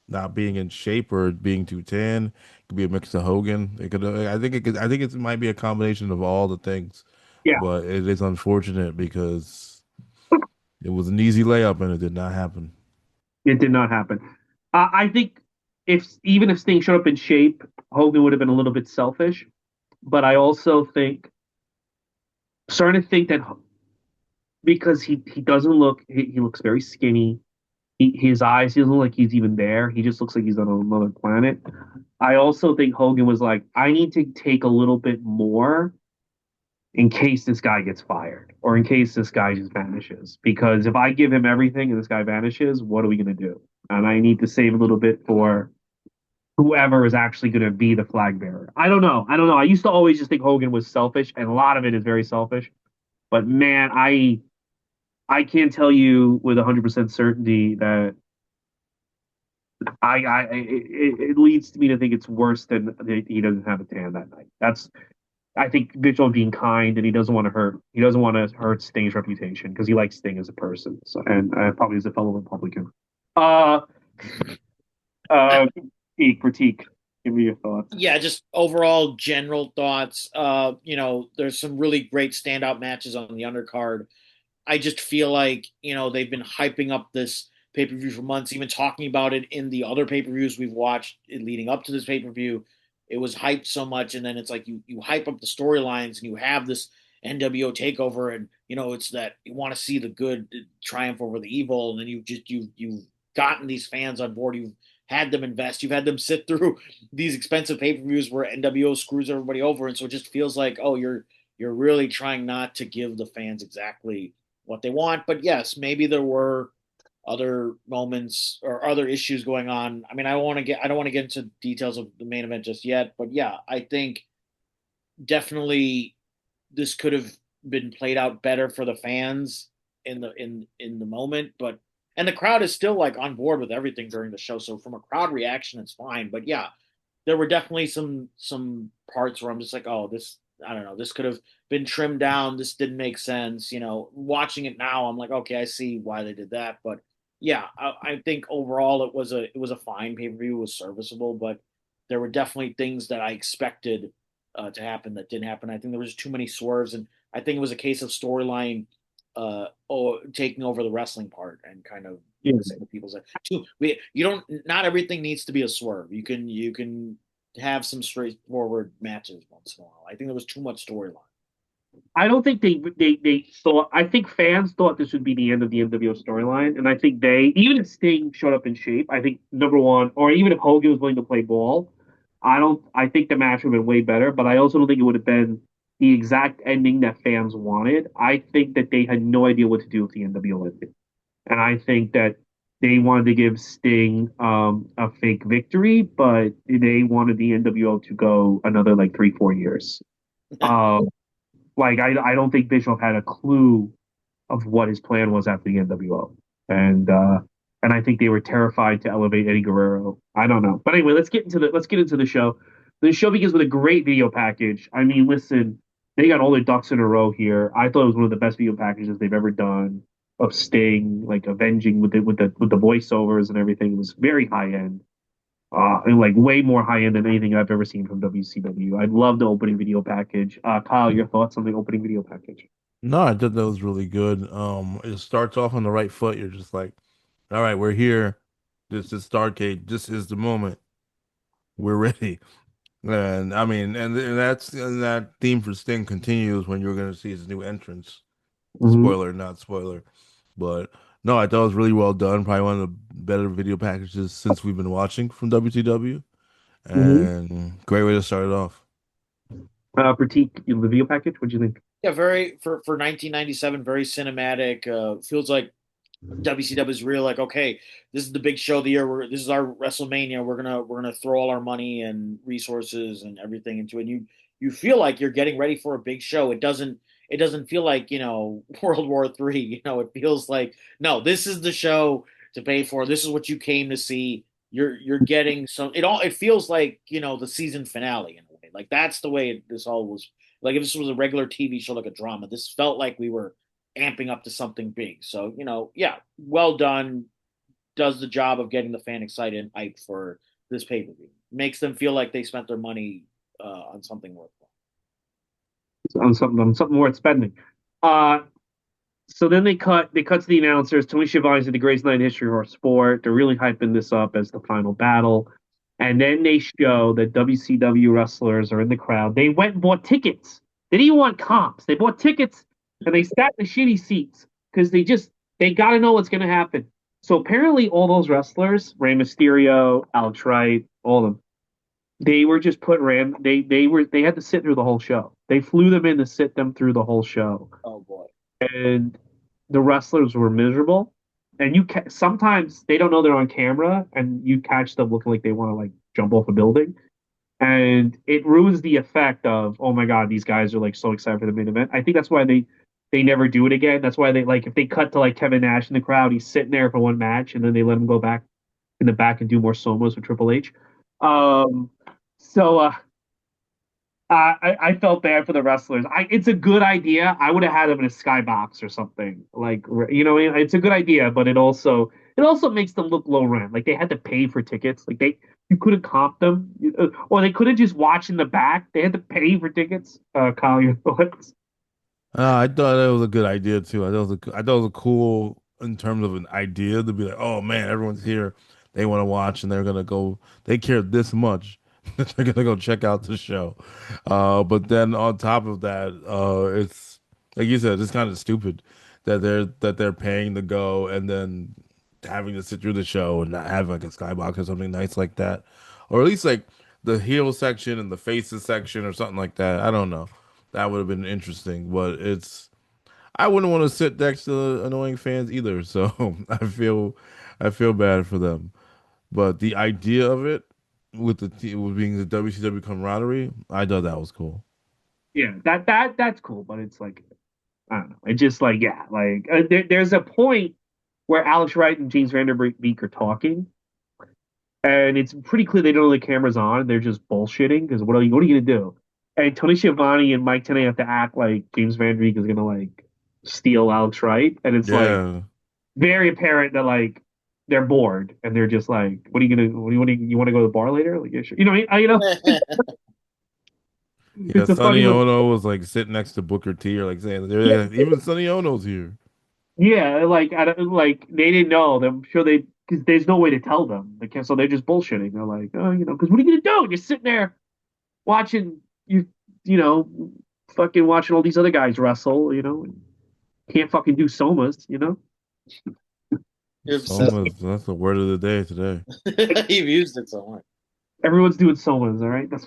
not being in shape or being too tan. It could be a mix of Hogan. It could. I think it could. I think it might be a combination of all the things. Yeah, But it is unfortunate because it was an easy layup and it did not happen. it did not happen. I think if Sting showed up in shape, Hogan would have been a little bit selfish. But I also think starting to think that because he doesn't look he looks very skinny. His eyes, he doesn't look like he's even there. He just looks like he's on another planet. I also think Hogan was like, I need to take a little bit more in case this guy gets fired or in case this guy just vanishes. Because if I give him everything and this guy vanishes, what are we going to do? And I need to save a little bit for whoever is actually going to be the flag bearer. I don't know. I don't know. I used to always just think Hogan was selfish, and a lot of it is very selfish. But man, I can't tell you with 100% certainty that it leads me to think it's worse than he doesn't have a tan that night. I think Bischoff being kind and he doesn't want to hurt Sting's reputation because he likes Sting as a person. So and probably as a fellow Republican. Uh, uh, critique. Give me your thoughts. Yeah, just overall general thoughts. There's some really great standout matches on the undercard. I just feel like, they've been hyping up this pay per view for months, even talking about it in the other pay per views we've watched leading up to this pay per view. It was hyped so much, and then it's like you hype up the storylines, and you have this NWO takeover, and it's that you want to see the good triumph over the evil, and then you've gotten these fans on board. You've had them invest. You've had them sit through these expensive pay per views where NWO screws everybody over, and so it just feels like, oh, you're really trying not to give the fans exactly what they want. But yes, maybe there were other moments or other issues going on. I mean, I don't want to get into details of the main event just yet, but yeah, I think definitely this could have been played out better for the fans in the moment, but and the crowd is still like on board with everything during the show. So from a crowd reaction, it's fine. But yeah, there were definitely some parts where I'm just like, oh, this I don't know, this could have been trimmed down. This didn't make sense. Watching it now, I'm like, okay, I see why they did that. But yeah, I think overall it was a fine pay per view. It was serviceable, but there were definitely things that I expected to happen that didn't happen. I think there was too many swerves, and I think it was a case of storyline taking over the wrestling part and kind of Yeah. saying to people that you don't not everything needs to be a swerve. You can have some straightforward matches once in a while. I think there was too much storyline. I don't think they thought. I think fans thought this would be the end of the NWO storyline, and I think even if Sting showed up in shape, I think number one, or even if Hogan was willing to play ball, I don't. I think the match would have been way better, but I also don't think it would have been the exact ending that fans wanted. I think that they had no idea what to do with the NWO ending, and I think that they wanted to give Sting a fake victory, but they wanted the NWO to go another like 3 4 years. Um, like I don't think Bischoff had a clue of what his plan was after the NWO, and I think they were terrified to elevate Eddie Guerrero. I don't know, but anyway, let's get into the show. The show begins with a great video package. I mean, listen, they got all their ducks in a row here. I thought it was one of the best video packages they've ever done of Sting, like avenging with the voiceovers and everything. It was very high end. And like way more high end than anything I've ever seen from WCW. I love the opening video package. Kyle, your thoughts on the opening video package? No, I thought that was really good. It starts off on the right foot. You're just like, all right, we're here. This is Starrcade. This is the moment. We're ready. And I mean, and that theme for Sting continues when you're going to see his new entrance. Mm-hmm. Spoiler, not spoiler. But no, I thought it was really well done. Probably one of the better video packages since we've been watching from WCW. Mm-hmm. And great way to start it off. Critique the video package. What do you think? Yeah, very for 1997, very cinematic. Feels like WCW is real. Like, okay, this is the big show of the year. This is our WrestleMania. We're gonna throw all our money and resources and everything into it. You feel like you're getting ready for a big show. It doesn't feel like World War III. It feels like no, this is the show to pay for. This is what you came to see. You're getting some. It feels like the season finale in a way. Like that's the way this all was. Like if this was a regular TV show, like a drama, this felt like we were amping up to something big. So, yeah, well done. Does the job of getting the fan excited and hyped for this pay per view. Makes them feel like they spent their money on something worthwhile. On something worth spending. Uh, so then they cut to the announcers. Tony Schiavone said the greatest night in history of our sport. They're really hyping this up as the final battle. And then they show that WCW wrestlers are in the crowd. They went and bought tickets. They didn't even want comps. They bought tickets and they sat in the shitty seats because they got to know what's going to happen. So apparently, all those wrestlers, Rey Mysterio, Alex Wright, all of them, they were just put ran. They had to sit through the whole show. They flew them in to sit them through the whole show, Oh boy. and the wrestlers were miserable. And sometimes they don't know they're on camera, and you catch them looking like they want to like jump off a building, and it ruins the effect of oh my god, these guys are like so excited for the main event. I think that's why they never do it again. That's why they like if they cut to like Kevin Nash in the crowd, he's sitting there for one match, and then they let him go back in the back and do more solos with Triple H. Um, so I felt bad for the wrestlers. It's a good idea. I would have had them in a skybox or something. Like, you know, it's a good idea, but it also makes them look low rent. Like they had to pay for tickets. Like you couldn't comp them, or they couldn't just watch in the back. They had to pay for tickets. Kyle, your thoughts? I thought that was a good idea too. I thought it was a cool in terms of an idea to be like, oh man, everyone's here. They want to watch and they're gonna go. They care this much that they're gonna go check out the show. But then on top of that, it's like you said, it's kind of stupid that they're paying to go and then having to sit through the show and not having like a skybox or something nice like that, or at least like the heel section and the faces section or something like that. I don't know. That would have been interesting, but I wouldn't want to sit next to annoying fans either. So I feel bad for them. But the idea of it with being the WCW camaraderie, I thought that was cool. Yeah, that's cool, but it's like I don't know. It's just like yeah, like there's a point where Alex Wright and James Vanderbeek are talking, and it's pretty clear they don't know the camera's on. They're just bullshitting because what are you gonna do? And Tony Schiavone and Mike Tenay have to act like James Van Beek is gonna like steal Alex Wright, and it's like Yeah, very apparent that like they're bored and they're just like, what are you gonna? You want to go to the bar later? Like, yeah, sure. You know, yeah. it's a funny Sonny little Ono was like sitting next to Booker T, or like saying, yeah, Even Sonny Ono's here." yeah. Like I don't like they didn't know. I'm sure they because there's no way to tell them. They can't, so they're just bullshitting. They're like, oh, because what are you gonna do? You're sitting there watching you know fucking watching all these other guys wrestle, and can't fucking do somas. You're obsessed. Soma's that's the word of the day today. You've used it so much. Everyone's doing somas, all right? That's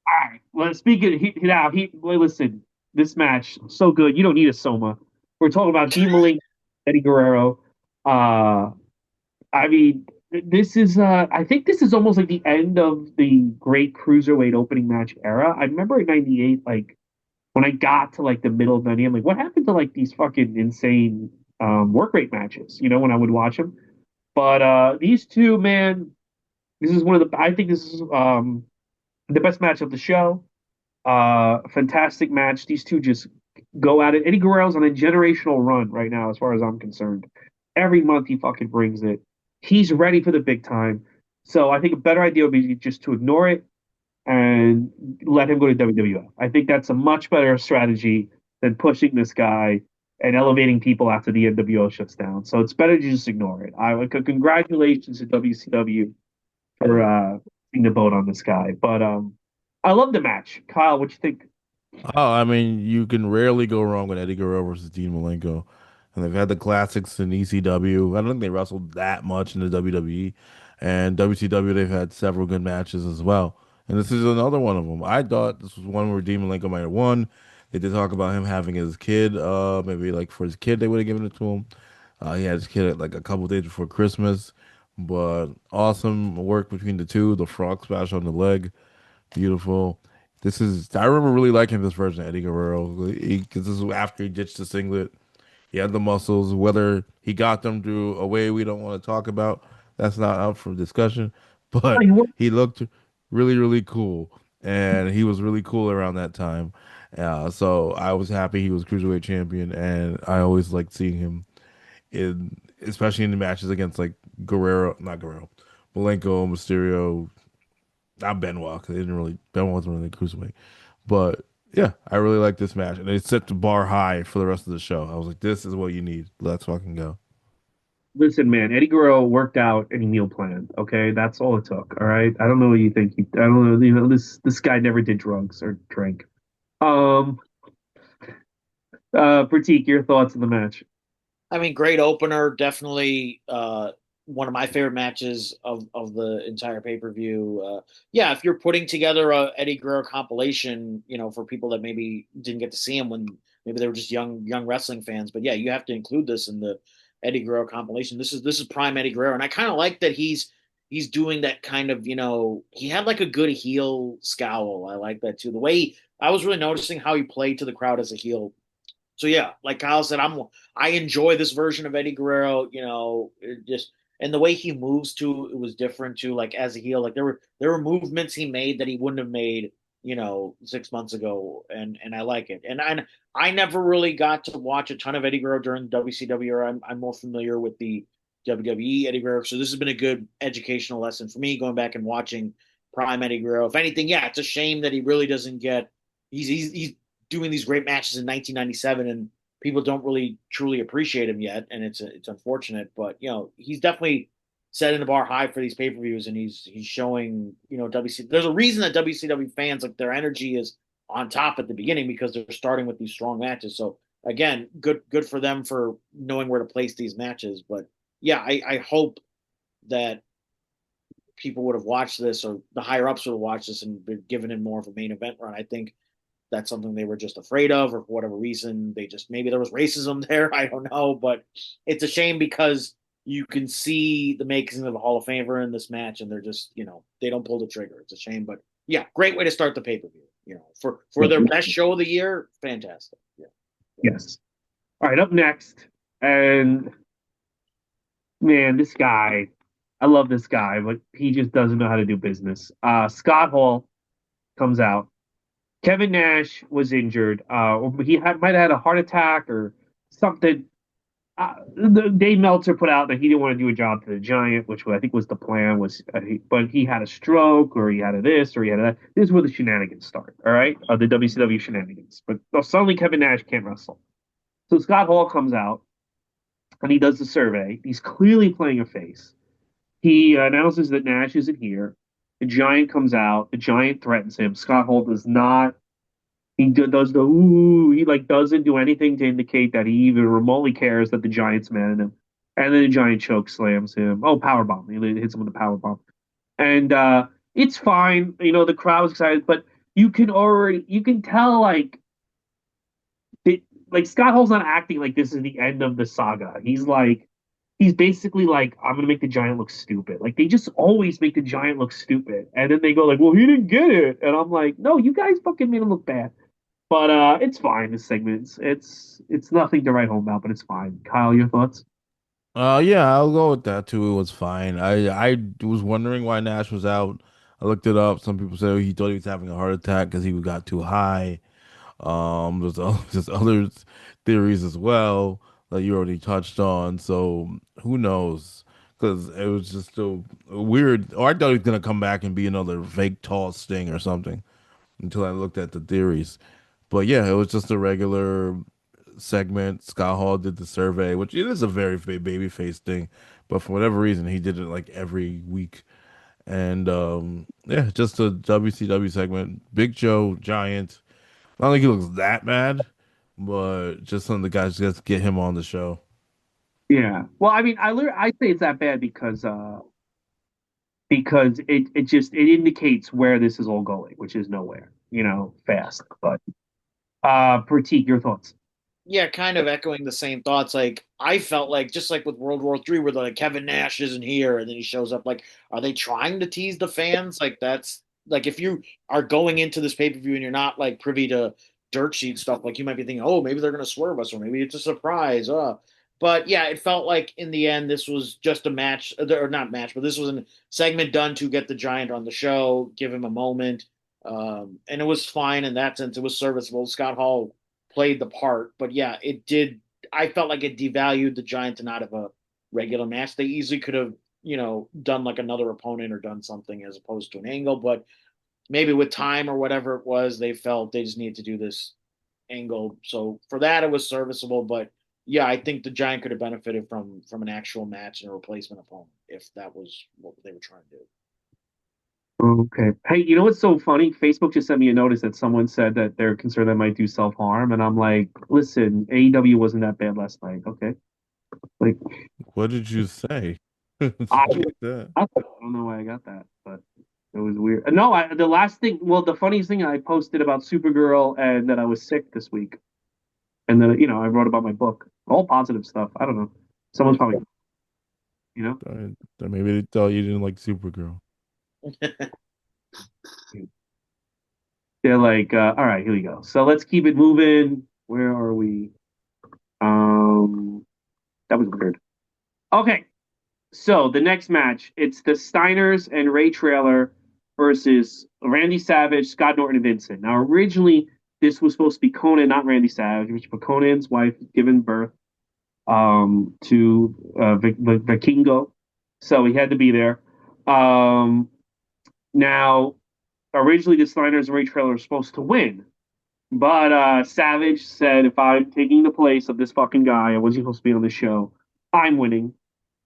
all right. Well, speaking of well, listen, this match so good. You don't need a soma. We're talking about Dean Malenko, Eddie Guerrero. Uh, I mean, this is I think this is almost like the end of the great cruiserweight opening match era. I remember in '98, like when I got to like the middle of '90, I'm like, what happened to like these fucking insane work rate matches? When I would watch them. But these two, man, this is one of the. I think this is the best match of the show. Fantastic match. These two just go at it. Eddie Guerrero's on a generational run right now, as far as I'm concerned. Every month he fucking brings it. He's ready for the big time. So I think a better idea would be just to ignore it and let him go to WWF. I think that's a much better strategy than pushing this guy and elevating people after the NWO shuts down. So it's better to just ignore it. Congratulations to WCW for being the boat on this guy. But I love the match. Kyle, what you think? Oh, I mean, you can rarely go wrong with Eddie Guerrero versus Dean Malenko. And they've had the classics in ECW. I don't think they wrestled that much in the WWE. And WCW, they've had several good matches as well. And this is another one of them. I thought this was one where Dean Malenko might have won. They did talk about him having his kid. Maybe like for his kid, they would have given it to him. He had his kid like a couple days before Christmas. But awesome work between the two. The frog splash on the leg. Beautiful. I remember really liking this version of Eddie Guerrero because this is after he ditched the singlet. He had the muscles. Whether he got them through a way we don't want to talk about, that's not up for discussion. Oh, But you won. he looked really, really cool. And he was really cool around that time. So I was happy he was cruiserweight champion. And I always liked seeing him especially in the matches against like not Guerrero, Malenko, Mysterio, not Benoit because they didn't really Benoit wasn't really cruiserweight, but yeah, I really like this match and they set the bar high for the rest of the show. I was like, this is what you need. Let's fucking go. Listen, man, Eddie Guerrero worked out and he meal planned. Okay, that's all it took. All right, I don't know what you think. I don't know. This guy never did drugs or drank. Um, Pratik, your thoughts on the match? I mean, great opener. Definitely one of my favorite matches of the entire pay per view. Yeah, if you're putting together a Eddie Guerrero compilation, for people that maybe didn't get to see him when maybe they were just young wrestling fans, but yeah, you have to include this in the Eddie Guerrero compilation. This is prime Eddie Guerrero, and I kind of like that he's doing that kind of he had like a good heel scowl. I like that too. I was really noticing how he played to the crowd as a heel. So yeah, like Kyle said, I enjoy this version of Eddie Guerrero. It just and the way he moves too, it was different too. Like as a heel, like there were movements he made that he wouldn't have made, 6 months ago, and I like it. And I never really got to watch a ton of Eddie Guerrero during the WCW. Or I'm more familiar with the WWE Eddie Guerrero, so this has been a good educational lesson for me going back and watching Prime Eddie Guerrero. If anything, yeah, it's a shame that he really doesn't get. He's doing these great matches in 1997, and people don't really truly appreciate him yet, and it's unfortunate. But he's definitely setting the bar high for these pay per views, and he's showing WC. There's a reason that WCW fans like their energy is on top at the beginning because they're starting with these strong matches. So again, good for them for knowing where to place these matches. But yeah, I hope that people would have watched this, or the higher ups would have watched this and been given him more of a main event run. I think that's something they were just afraid of, or for whatever reason, they just maybe there was racism there. I don't know, but it's a shame because you can see the makings of a Hall of Famer in this match, and they're just they don't pull the trigger. It's a shame, but yeah, great way to start the pay per view. For their best show of the year, fantastic. Yeah. Yes. All right, up next, and man, this guy, I love this guy, but he just doesn't know how to do business. Scott Hall comes out. Kevin Nash was injured. Or he might have had a heart attack or something. Dave Meltzer put out that he didn't want to do a job to the Giant, which I think was the plan. But he had a stroke, or he had a this, or he had a that. This is where the shenanigans start. All right, the WCW shenanigans. But suddenly Kevin Nash can't wrestle. So Scott Hall comes out and he does the survey. He's clearly playing a face. He announces that Nash isn't here. The Giant comes out. The Giant threatens him. Scott Hall does not. Does the ooh. He like doesn't do anything to indicate that he even remotely cares that the Giant's mad at him. And then the Giant choke slams him. Oh, power bomb! He hits him with a power bomb, and it's fine. The crowd was excited, but you can tell it, like Scott Hall's not acting like this is the end of the saga. He's basically like, I'm gonna make the Giant look stupid. Like they just always make the Giant look stupid, and then they go like, well, he didn't get it, and I'm like, no, you guys fucking made him look bad. But it's fine. This segment, it's nothing to write home about, but it's fine. Kyle, your thoughts? Yeah, I'll go with that too. It was fine. I was wondering why Nash was out. I looked it up. Some people said he thought he was having a heart attack because he got too high. There's other theories as well that you already touched on. So who knows? Because it was just so weird. Or I thought he was gonna come back and be another fake tall Sting or something until I looked at the theories. But yeah, it was just a regular segment. Scott Hall did the survey, which it is a very baby face thing, but for whatever reason, he did it like every week. And yeah, just a WCW segment. Big Joe, Giant. I don't think he looks that bad, but just some of the guys just get him on the show. Yeah. Well, I mean, I say it's that bad because it indicates where this is all going, which is nowhere. Fast. But Pratik, your thoughts? Yeah, kind of echoing the same thoughts. Like I felt like just like with World War III, where like Kevin Nash isn't here, and then he shows up. Like, are they trying to tease the fans? Like that's like if you are going into this pay per view and you're not like privy to dirt sheet stuff, like you might be thinking, oh, maybe they're gonna swerve us, or maybe it's a surprise. But yeah, it felt like in the end this was just a match, or not match, but this was a segment done to get the Giant on the show, give him a moment, and it was fine in that sense. It was serviceable. Scott Hall played the part. But yeah, it did. I felt like it devalued the Giant to not have a regular match. They easily could have, done like another opponent or done something as opposed to an angle. But maybe with time or whatever it was, they felt they just needed to do this angle. So for that, it was serviceable. But yeah, I think the Giant could have benefited from an actual match and a replacement opponent if that was what they were trying to do. Okay. Hey, you know what's so funny? Facebook just sent me a notice that someone said that they're concerned I might do self-harm, and I'm like, listen, AEW wasn't that bad last night, okay? Like, What did you say? I, Something like that. I don't know why I got that, but it was weird. No, the last thing, well, the funniest thing I posted about Supergirl and that I was sick this week, and then I wrote about my book, all positive stuff. I don't know. Someone's probably, you know, Maybe they thought you didn't like Supergirl. they're like, all right, here we go. So let's keep it moving. Where are we? That was weird. Okay, So the next match, it's the Steiners and Ray Traylor versus Randy Savage, Scott Norton, and Vincent. Now, originally, this was supposed to be Conan, not Randy Savage, but Conan's wife given birth to Vikingo, so he had to be there. Now, originally, the Steiners and Ray Traylor were supposed to win, but Savage said, if I'm taking the place of this fucking guy, I wasn't supposed to be on the show, I'm winning.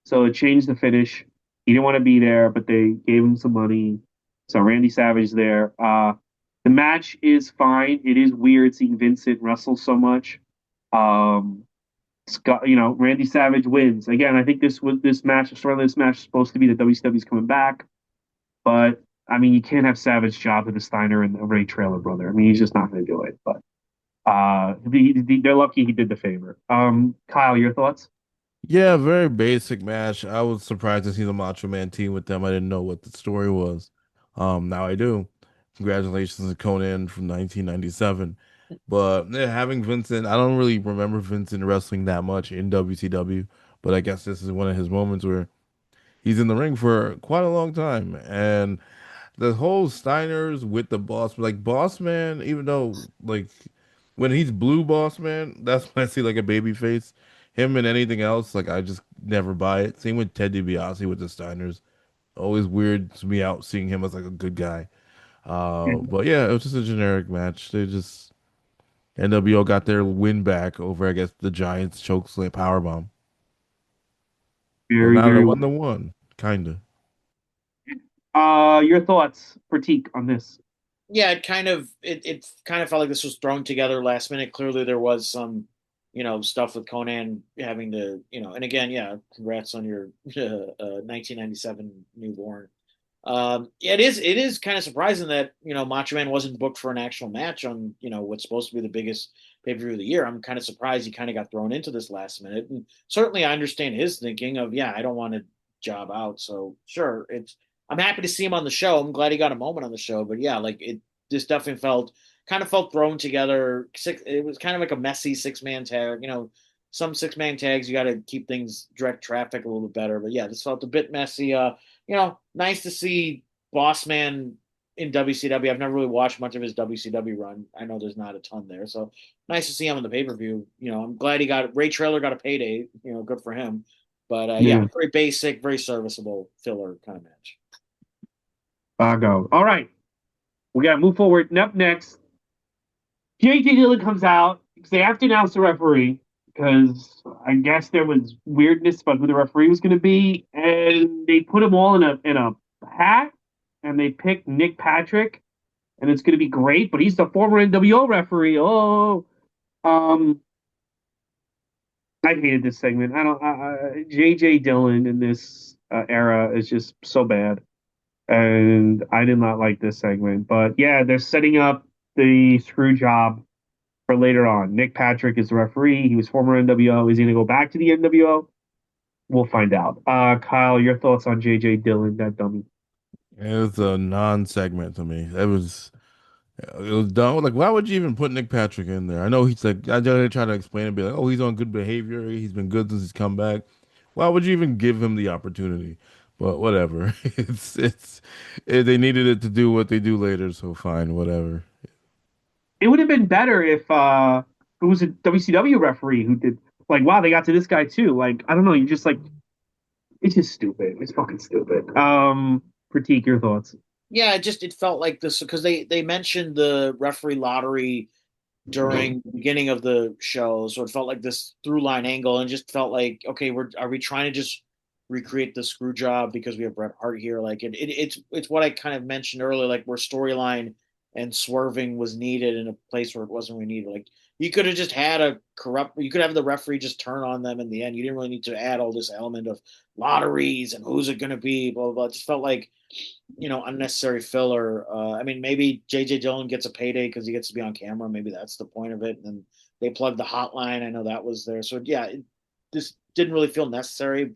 So it changed the finish. He didn't want to be there, but they gave him some money. So Randy Savage there. The match is fine. It is weird seeing Vincent wrestle so much. Um, Scott, Randy Savage wins again. I think this match, the start of this match, is supposed to be that WCW's coming back, but I mean, you can't have Savage job to the Steiner and the Ray Traylor brother. I mean, he's just not going to do it. But they're lucky he did the favor. Kyle, your thoughts? Yeah, very basic match. I was surprised to see the Macho Man team with them. I didn't know what the story was. Now I do. Congratulations to Conan from 1997. But yeah, having Vincent, I don't really remember Vincent wrestling that much in WCW, but I guess this is one of his moments where he's in the ring for quite a long time. And the whole Steiners with the boss, like Boss Man, even though like when he's blue Boss Man, that's when I see like a baby face. Him and anything else, like I just never buy it. Same with Ted DiBiase with the Steiners. Always weird to me out seeing him as like a good guy. But yeah, it was just a generic match. They just NWO got their win back over, I guess, the Giants chokeslam powerbomb. Well, Very, now they very won well. the one, kinda. Your thoughts, critique on this? Yeah, it kind of felt like this was thrown together last minute. Clearly, there was some, stuff with Conan having to, and again, yeah, congrats on your 1997 newborn. Yeah, it is kind of surprising that Macho Man wasn't booked for an actual match on what's supposed to be the biggest pay per view of the year. I'm kind of surprised he kind of got thrown into this last minute, and certainly I understand his thinking of yeah, I don't want to job out, so sure, I'm happy to see him on the show. I'm glad he got a moment on the show, but yeah, like it this definitely felt thrown together. It was kind of like a messy 6-man tag. Some 6-man tags you got to keep things direct traffic a little bit better, but yeah, this felt a bit messy. Nice to see Boss Man in WCW. I've never really watched much of his WCW run. I know there's not a ton there, so nice to see him in the pay per view. I'm glad he got Ray Traylor got a payday. Good for him. But yeah, Yeah, very basic, very serviceable filler kind of match. go. All right, we got to move forward. Up next, JJ Dillon comes out because they have to announce the referee because I guess there was weirdness about who the referee was going to be, and they put them all in a hat, and they picked Nick Patrick, and it's going to be great. But he's the former NWO referee. Oh, um, I hated this segment. I don't. JJ Dillon in this era is just so bad, and I did not like this segment. But yeah, they're setting up the screw job for later on. Nick Patrick is the referee. He was former NWO. Is he going to go back to the NWO? We'll find out. Kyle, your thoughts on JJ Dillon, that dummy? It was a non-segment to me. It was dumb. Like, why would you even put Nick Patrick in there? I know he's like, I know they try to explain it, be like, oh, he's on good behavior. He's been good since he's come back. Why would you even give him the opportunity? But whatever. They needed it to do what they do later, so fine, whatever. It would have been better if it was a WCW referee who did. Like, wow, they got to this guy too. Like, I don't know. You just like it's just stupid. It's fucking stupid. Critique your thoughts. Yeah, it felt like this because they mentioned the referee lottery during the beginning of the show, so it felt like this through line angle, and just felt like okay, are we trying to just recreate the screw job because we have Bret Hart here? Like it's what I kind of mentioned earlier, like where storyline and swerving was needed in a place where it wasn't really needed. Like you could have just had you could have the referee just turn on them in the end. You didn't really need to add all this element of lotteries and who's it going to be, blah, blah, blah. It just felt like unnecessary filler. I mean, maybe JJ Dillon gets a payday because he gets to be on camera. Maybe that's the point of it. And then they plugged the hotline. I know that was there. So yeah, this didn't really feel necessary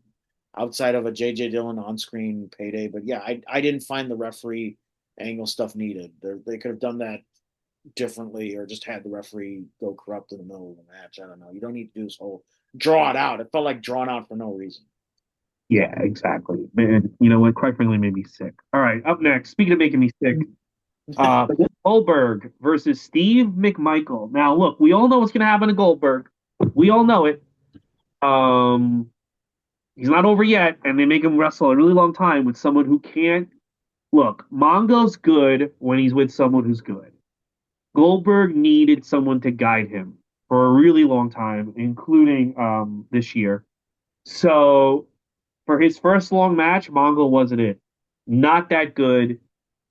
outside of a JJ Dillon on-screen payday. But yeah, I didn't find the referee angle stuff needed. They could have done that differently or just had the referee go corrupt in the middle of the match. I don't know. You don't need to do this whole draw it out. It felt like drawn out for no reason. Yeah, exactly. Man, you know what? Quite frankly, made me sick. All right, up next. Speaking of making me sick, uh, Goldberg versus Steve McMichael. Now, look, we all know what's going to happen to Goldberg. We all know it. Um, he's not over yet, and they make him wrestle a really long time with someone who can't. Look, Mongo's good when he's with someone who's good. Goldberg needed someone to guide him for a really long time, including this year. So for his first long match, Mongo wasn't it. Not that good.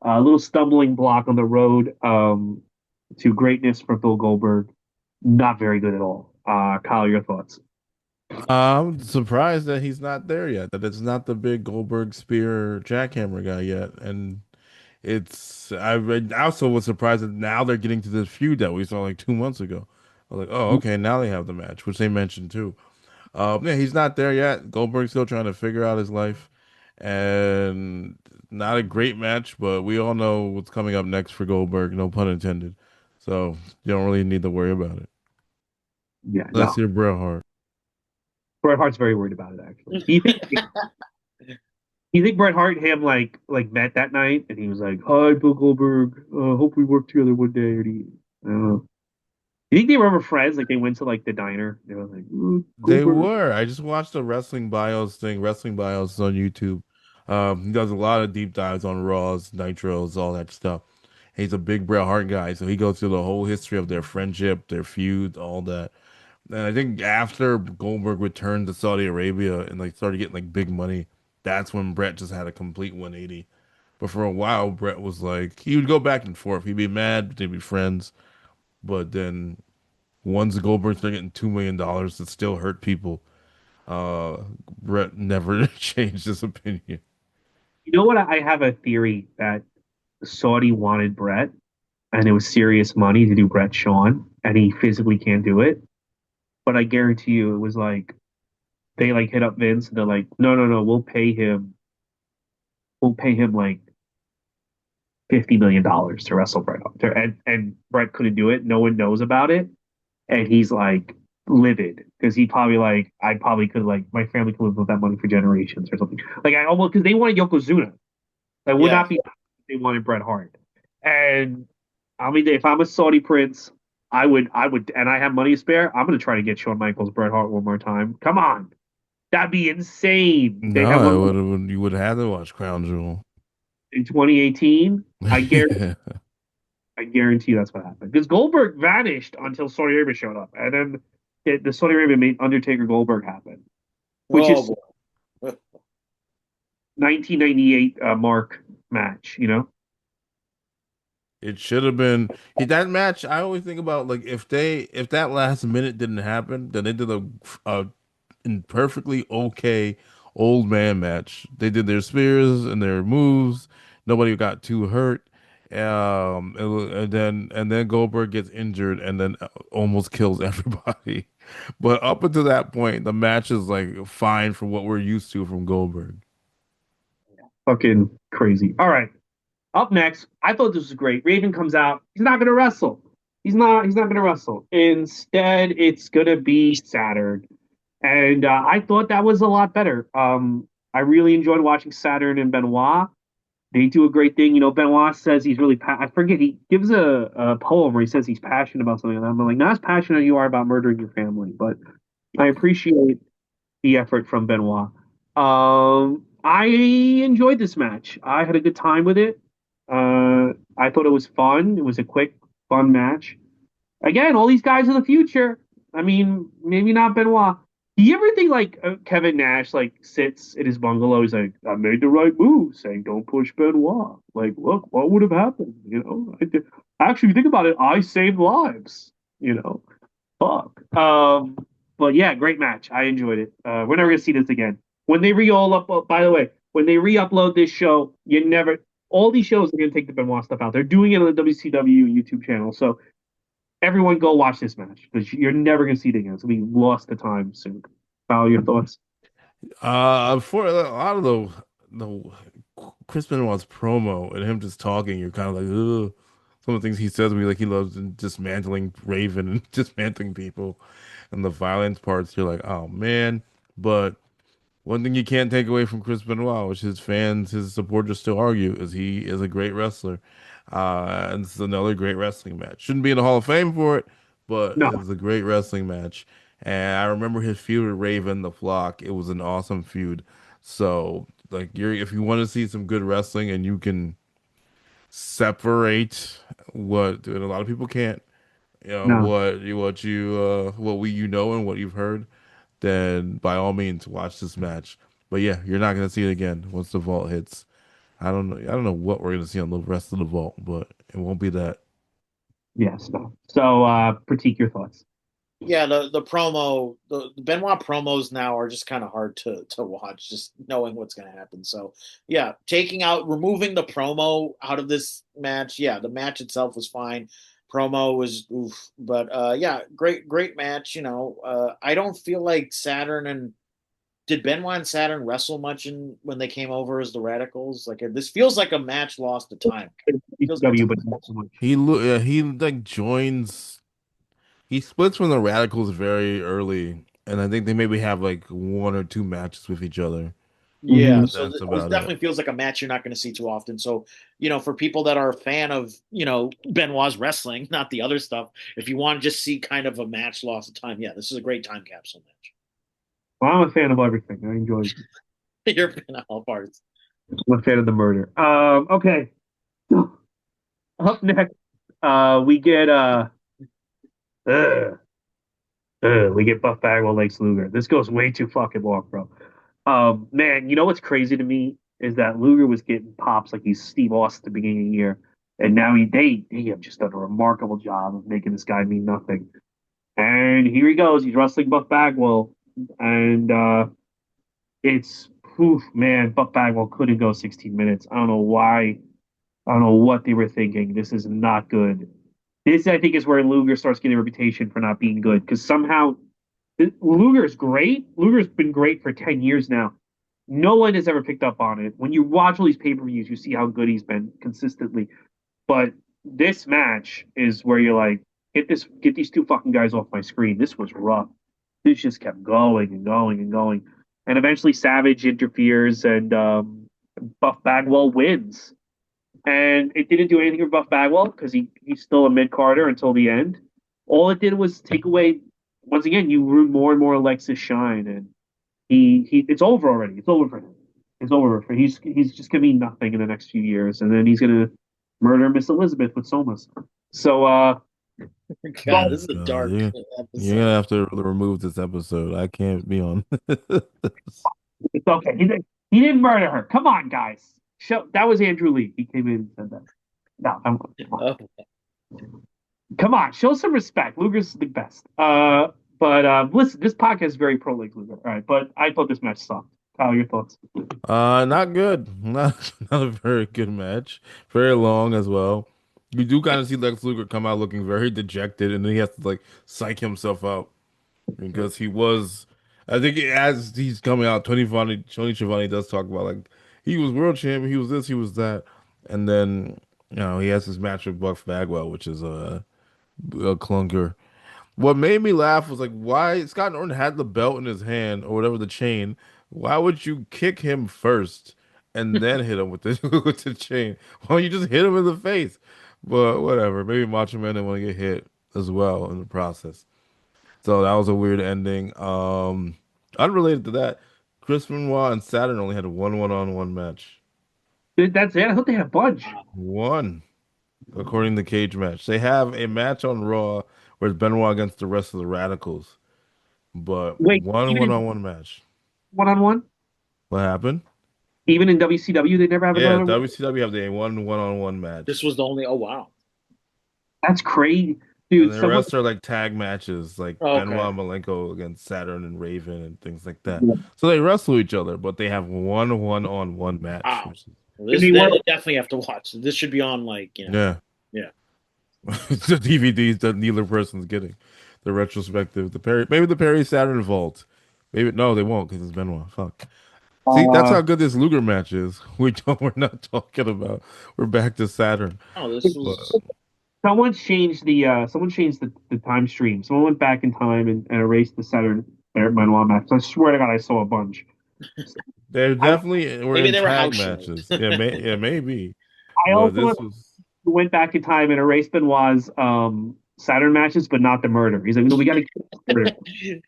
A little stumbling block on the road to greatness for Bill Goldberg. Not very good at all. Kyle, your thoughts? I'm surprised that he's not there yet. That it's not the big Goldberg spear jackhammer guy yet, and I also was surprised that now they're getting to this feud that we saw like 2 months ago. I was like, oh, okay, now they have the match, which they mentioned too. Yeah, he's not there yet. Goldberg's still trying to figure out his life, and not a great match, but we all know what's coming up next for Goldberg. No pun intended. So you don't really need to worry about it Yeah, unless no. you're Bret Hart. Bret Hart's very worried about it. Actually, do you think Bret Hart and him like met that night and he was like, "Hi, Bill Goldberg. Hope we work together one day." Or do you, I don't know. You think they were ever friends? Like they went to like the diner. They were like, They Goldberg. were. I just watched a wrestling bios thing. Wrestling bios on YouTube. He does a lot of deep dives on Raws, Nitros, all that stuff. He's a big Bret Hart guy, so he goes through the whole history of their friendship, their feud, all that. And I think after Goldberg returned to Saudi Arabia and like started getting like big money, that's when Bret just had a complete 180. But for a while, Bret was like he would go back and forth. He'd be mad, but they'd be friends. But then once Goldberg started getting $2 million that still hurt people, uh, Bret never changed his opinion. You know what? I have a theory that Saudi wanted Brett, and it was serious money to do Brett Sean, and he physically can't do it. But I guarantee you, it was like they like hit up Vince, and they're like, "No, no, no, we'll pay him. We'll pay him like $50 million to wrestle Bret Hart." And Brett couldn't do it. No one knows about it, and he's like livid because he probably like I probably could like my family could live with that money for generations or something. Like I almost because they wanted Yokozuna. That would Yeah. not be if they wanted Bret Hart. And I mean, if I'm a Saudi prince, I would, and I have money to spare. I'm gonna try to get Shawn Michaels, Bret Hart one more time. Come on, that'd be insane. They have No, one you would have to watch Crown Jewel. in 2018. I guarantee you that's what happened because Goldberg vanished until Saudi Arabia showed up, and then the Saudi Arabia made Undertaker Goldberg happen, which Oh is boy. 1998 Mark match. You know, It should have been that match. I always think about like if that last minute didn't happen, then they did a perfectly okay old man match. They did their spears and their moves. Nobody got too hurt. And then Goldberg gets injured and then almost kills everybody. But up until that point, the match is like fine for what we're used to from Goldberg. fucking crazy. All right. Up next, I thought this was great. Raven comes out. He's not going to wrestle. He's not. He's not going to wrestle. Instead, it's going to be Saturn, and I thought that was a lot better. I really enjoyed watching Saturn and Benoit. They do a great thing. You know, Benoit says he's really. I forget. He gives a poem where he says he's passionate about something. And I'm like, not as passionate as you are about murdering your family, but I appreciate the effort from Benoit. I enjoyed this match. I had a good time with it. I thought it was fun. It was a quick, fun match. Again, all these guys in the future. I mean, maybe not Benoit. Do you ever think like Kevin Nash like sits in his bungalow? He's like, I made the right move, saying don't push Benoit. Like, look, what would have happened? You know, actually, think about it. I saved lives. You know, fuck. But yeah, great match. I enjoyed it. We're never gonna see this again. When they re-all up, by the way, when they re-upload this show, you never. All these shows are gonna take the Benoit stuff out. They're doing it on the WCW YouTube channel. So everyone, go watch this match because you're never gonna see it again. It's gonna be lost to time soon. Follow your thoughts. For a lot of the Chris Benoit's promo and him just talking, you're kind of like, ugh. Some of the things he says to me, like he loves dismantling Raven and dismantling people, and the violence parts, you're like, oh man. But One thing you can't take away from Chris Benoit, which his fans, his supporters still argue, is he is a great wrestler. And this is another great wrestling match. Shouldn't be in the Hall of Fame for it, but No, it's a great wrestling match. And I remember his feud with Raven the Flock. It was an awesome feud. So, like, if you want to see some good wrestling and you can separate what, and a lot of people can't, no. what we and what you've heard, then by all means watch this match. But yeah, you're not gonna see it again once the vault hits. I don't know what we're gonna see on the rest of the vault, but it won't be that. Yes, no. So, critique your thoughts. Yeah, the promo, the Benoit promos now are just kind of hard to watch, just knowing what's going to happen. So, yeah, removing the promo out of this match. Yeah, the match itself was fine. Promo was oof, but yeah, great match. I don't feel like Saturn and did Benoit and Saturn wrestle much in when they came over as the Radicals. Like this feels like a match lost to time. Feels like a W, time. but not so much. He like joins. He splits from the Radicals very early, and I think they maybe have like one or two matches with each other. Yeah, Hmm. But so that's this about it. definitely feels like a match you're not going to see too often. So, for people that are a fan of, Benoit's wrestling, not the other stuff, if you want to just see kind of a match loss of time, yeah, this is a great time capsule match. Well, I'm a fan of everything. I enjoy. You're a fan of all parts. I'm a fan of the murder. Okay. Up next, we get uh, we get Buff Bagwell Lex Luger. This goes way too fucking long, bro. Man, you know what's crazy to me is that Luger was getting pops like he's Steve Austin at the beginning of the year, and now they have just done a remarkable job of making this guy mean nothing. And here he goes. He's wrestling Buff Bagwell, and it's oof, man. Buff Bagwell couldn't go 16 minutes. I don't know why. I don't know what they were thinking. This is not good. This, I think, is where Luger starts getting a reputation for not being good because somehow Luger's great. Luger's been great for 10 years now. No one has ever picked up on it. When you watch all these pay per views, you see how good he's been consistently. But this match is where you're like, get these two fucking guys off my screen. This was rough. This just kept going and going and going. And eventually Savage interferes and Buff Bagwell wins. And it didn't do anything for Buff Bagwell because he's still a mid carder until the end. All it did was take away once again, you ruin more and more Alexis shine and he it's over already. It's over for him. It's over for he's just gonna be nothing in the next few years, and then he's gonna murder Miss Elizabeth with Somas. So God, well, this is a God, dark you're gonna episode. have to remove this episode. I can't be on. it's okay. He didn't murder her. Come on, guys. That was Andrew Lee. He came in and said that. No, Oh, come on, show some respect. Luger's the best. But listen, this podcast is very pro League Luger. All right, but I thought this match sucked. Kyle, your thoughts? Not good. Not a very good match. Very long as well. You do kind of see Lex Luger come out looking very dejected, and then he has to like psych himself out because he was. I think as he's coming out, Tony Schiavone does talk about like he was world champion, he was this, he was that, and then he has this match with Buff Bagwell, which is a clunker. What made me laugh was like, why Scott Norton had the belt in his hand or whatever the chain. Why would you kick him first and then hit him with the with the chain? Why don't you just hit him in the face? But whatever. Maybe Macho Man didn't want to get hit as well in the process. So that was a weird ending. Unrelated to that, Chris Benoit and Saturn only had one one-on-one match. That's it. I thought they had a bunch. wow. One, according to Cage Match. They have a match on Raw where it's Benoit against the rest of the Radicals. But Wait, one even in one-on-one match. one on one, What happened? even in WCW, they never have Yeah, another. WCW have the one-on-one This match. was the only. Oh wow. That's crazy, And dude. the Someone. rest are like tag matches, like Okay. Benoit Malenko against Saturn and Raven and things like that. So they wrestle each other, but they have one-on-one match, Wow. which is Well, And this they then were. you definitely have to watch. This should be on like yeah. yeah. It's the DVDs that neither person's getting. The retrospective, maybe the Perry Saturn Vault. Maybe no, they won't because it's Benoit. Fuck. See, that's Uh, how good this Luger match is. We're not talking about. We're back to Saturn. Oh, this But was someone changed the time stream. Someone went back in time and erased the Saturn Benoit match. I swear to God, I saw a bunch. They I definitely were Maybe in they were tag house shows. matches. Yeah, maybe. I But also this was went back in time and erased Benoit's Saturn matches, but not the murder. He's like, no, we got to keep the murder. We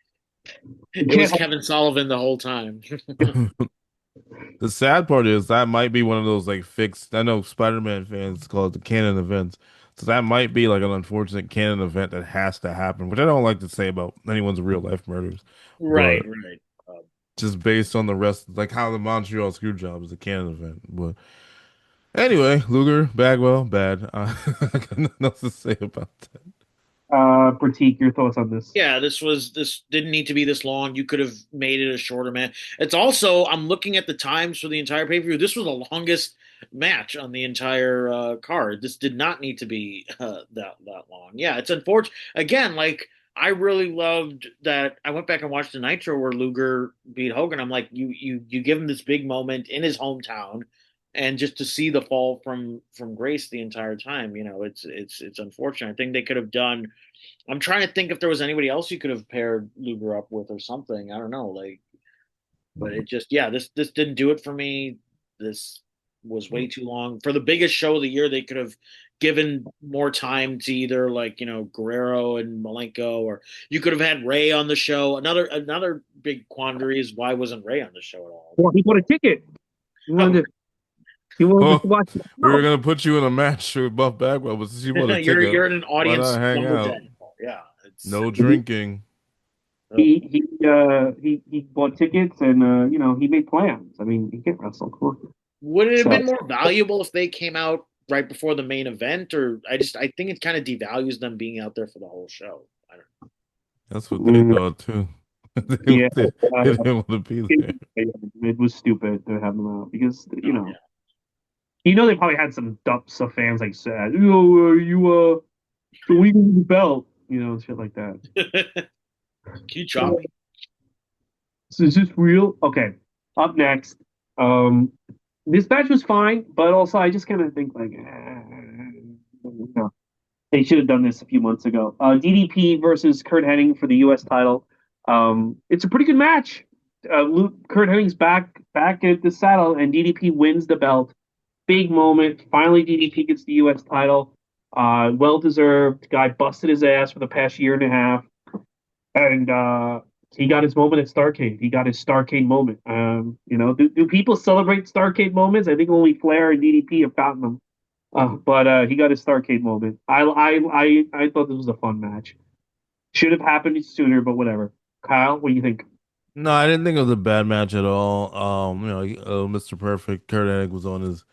It was can't have. Kevin Sullivan the whole time. the sad part is that might be one of those like fixed. I know Spider-Man fans call it the canon events. So that might be like an unfortunate canon event that has to happen, which I don't like to say about anyone's real life murders. Right, But right. just based on the rest, like how the Montreal Screwjob is a canon event. But anyway, Luger, Bagwell, bad. I got nothing else to say about that. Pratik, your thoughts on this? Yeah, this didn't need to be this long. You could have made it a shorter match. It's also I'm looking at the times for the entire pay per view. This was the longest match on the entire card. This did not need to be that long. Yeah, it's unfortunate. Again, like I really loved that. I went back and watched the Nitro where Luger beat Hogan. I'm like, you give him this big moment in his hometown, and just to see the fall from grace the entire time. It's unfortunate. I think they could have done. I'm trying to think if there was anybody else you could have paired Luger up with or something. I don't know, but it just yeah, this didn't do it for me. This was way too long for the biggest show of the year. They could have given more time to either Guerrero and Malenko, or you could have had Ray on the show. Another big quandary is why wasn't Ray on the show at all? Well, he bought a ticket. He Oh, wanted to, he wanted Well, to watch the we were show. gonna put you in a match with Buff Bagwell, but since you bought a ticket, you're in an why not audience hang out? lumberjack. Yeah, it's No drinking. oh. He bought tickets and he made plans. I mean, he can't wrestle. Come on. Would it have So been more valuable if they came out right before the main event, or I think it kind of devalues them being out there for the whole show. I don't know. That's what they mm, thought too. they, yeah, they, uh, they didn't want to be it, there. it was stupid to have them out because Oh yeah. they probably had some dumps of fans like said, so we need the belt, shit like that. Can you Uh, chop me? So is this real? Okay. Up next, um, this match was fine, but also I just kind of think like, no. They should have done this a few months ago. DDP versus Kurt Hennig for the U.S. title. It's a pretty good match. Kurt Hennig's back at the saddle, and DDP wins the belt. Big moment. Finally, DDP gets the U.S. title. Well deserved. Guy busted his ass for the past year and a half, and he got his moment at Starrcade. He got his Starrcade moment. Do people celebrate Starrcade moments? I think only Flair and DDP have gotten them. But he got his Starrcade moment. I thought this was a fun match. Should have happened sooner, but whatever. Kyle, what do you think? No, I didn't think it was a bad match at all. Mr. Perfect, Kurt Angle was on his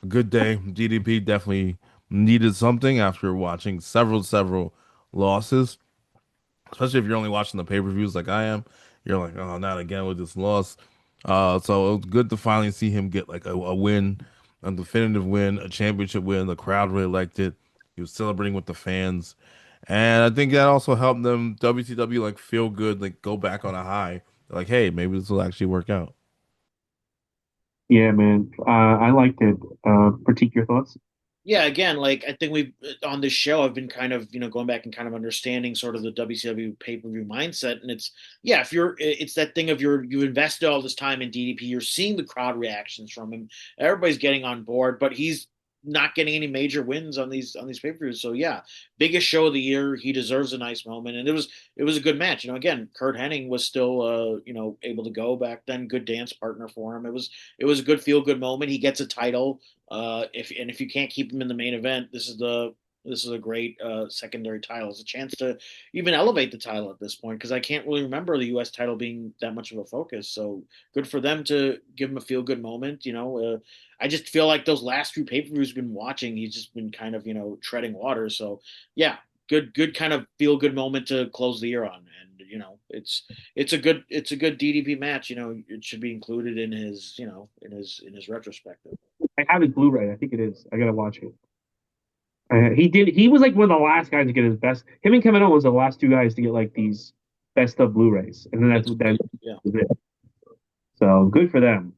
good day. DDP definitely needed something after watching several losses, especially if you're only watching the pay-per-views like I am. You're like, oh, not again with this loss. So it was good to finally see him get like a win, a definitive win, a championship win. The crowd really liked it. He was celebrating with the fans, and I think that also helped them WCW like feel good, like go back on a high. Like, hey, maybe this will actually work out. Yeah, man. I liked it. Critique your thoughts. Yeah, again, like I think we've on this show, I've been kind of going back and kind of understanding sort of the WCW pay per view mindset, and it's yeah, if it's that thing of you invested all this time in DDP, you're seeing the crowd reactions from him, everybody's getting on board, but he's not getting any major wins on these pay per views. So yeah, biggest show of the year, he deserves a nice moment, and it was a good match. Again, Kurt Hennig was still able to go back then, good dance partner for him. It was a good feel good moment. He gets a title if you can't keep him in the main event, this is a great secondary title. It's a chance to even elevate the title at this point because I can't really remember the U.S. title being that much of a focus. So good for them to give him a feel good moment. I just feel like those last few pay per views we've been watching, he's just been kind of treading water. So yeah, good kind of feel good moment to close the year on. And it's a good DDP match. It should be included in his in his retrospective. I have his Blu-ray. I think it is. I gotta watch it. He did. He was like one of the last guys to get his best. Him and Kevin Owens was the last two guys to get like these best of Blu-rays, and then that's That's what then yeah. was it. So good for them.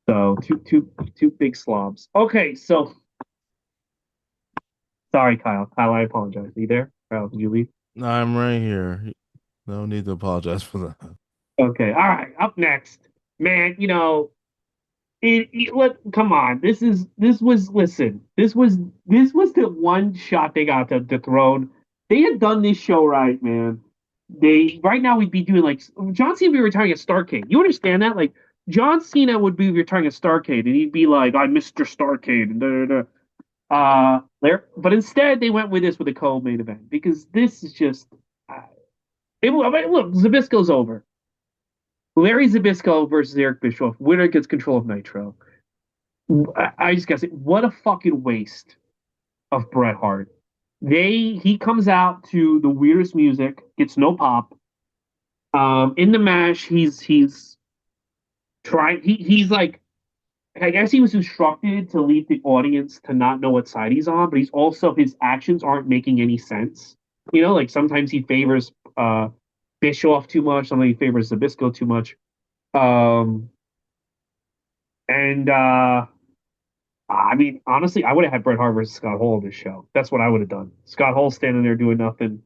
So two big slobs. Okay, so sorry, Kyle. Kyle, I apologize. Are you there? Kyle, did you leave? I'm right here. No need to apologize for that. Okay, all right. Up next, man. Come on. This was listen. This was the one shot they got to dethrone. They had done this show right, man. They right now we'd be doing like John Cena would be retiring at Starrcade. You understand that? Like John Cena would be retiring at Starrcade, and he'd be like, "I'm Mr. Starrcade," and da, da, da. There. But instead, they went with this with a co-main event because this is just. Uh, I mean, look, Zabisco's over. Larry Zabisco versus Eric Bischoff. Winner gets control of Nitro. I just gotta say, what a fucking waste of Bret Hart. He comes out to the weirdest music, gets no pop. In the match, he's trying. He's like, I guess he was instructed to leave the audience to not know what side he's on, but he's also his actions aren't making any sense. Like sometimes he favors Bischoff too much, sometimes he favors Zabisco too much. Um, and I mean, honestly, I would have had Bret Hart versus Scott Hall on this show. That's what I would have done. Scott Hall standing there doing nothing.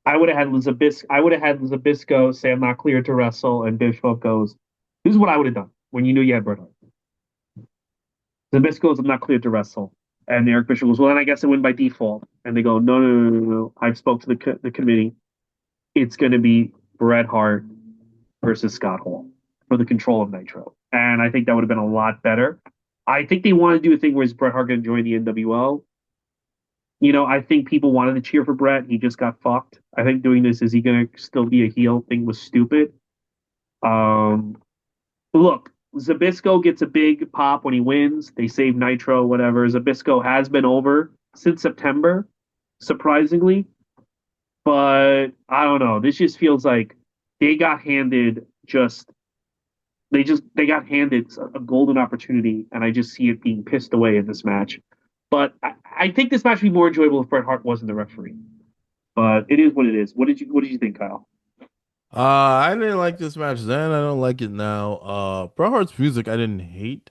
I would have had Zabisco. I would have had Zabisco say, "I'm not cleared to wrestle," and Bischoff goes, "This is what I would have done when you knew you had Bret Hart." Zabisco goes, "I'm not cleared to wrestle," and Eric Bischoff goes, "Well, then I guess I win by default." And they go, "No, no, no, no, no. I've spoke to the committee. It's going to be Bret Hart versus Scott Hall for the control of Nitro," and I think that would have been a lot better. I think they want to do a thing where is Bret Hart going to join the NWO. I think people wanted to cheer for Brett. He just got fucked. I think doing this, is he going to still be a heel thing, was stupid. Um, Look, Zabisco gets a big pop when he wins. They save Nitro, whatever. Zabisco has been over since September, surprisingly. But I don't know. This just feels like they got handed just they got handed a golden opportunity, and I just see it being pissed away in this match. But I think this match would be more enjoyable if Bret Hart wasn't the referee. But it is what it is. What did you think, Kyle? I didn't like this match then. I don't like it now. Bret Hart's music I didn't hate.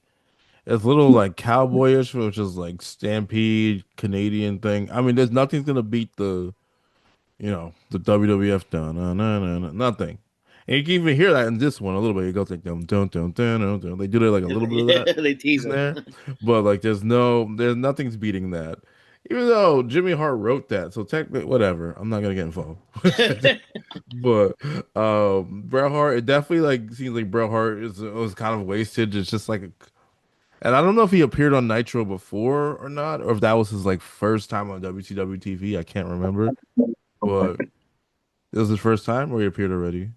It's a little like cowboyish, which is like Stampede Canadian thing. I mean, there's nothing's gonna beat the WWF done, nothing. And you can even hear that in this one a little bit. It goes like dum. They do like a little bit of Yeah, that they tease in him. there, but like there's nothing's beating that. Even though Jimmy Hart wrote that, so technically, whatever. I'm not gonna get involved. But Bret Hart, it definitely like seems like Bret Hart was kind of wasted. It's just like, and I don't know if he appeared on Nitro before or not, or if that was his like first time on WCW TV. I can't remember, but it was his first time, or he appeared already.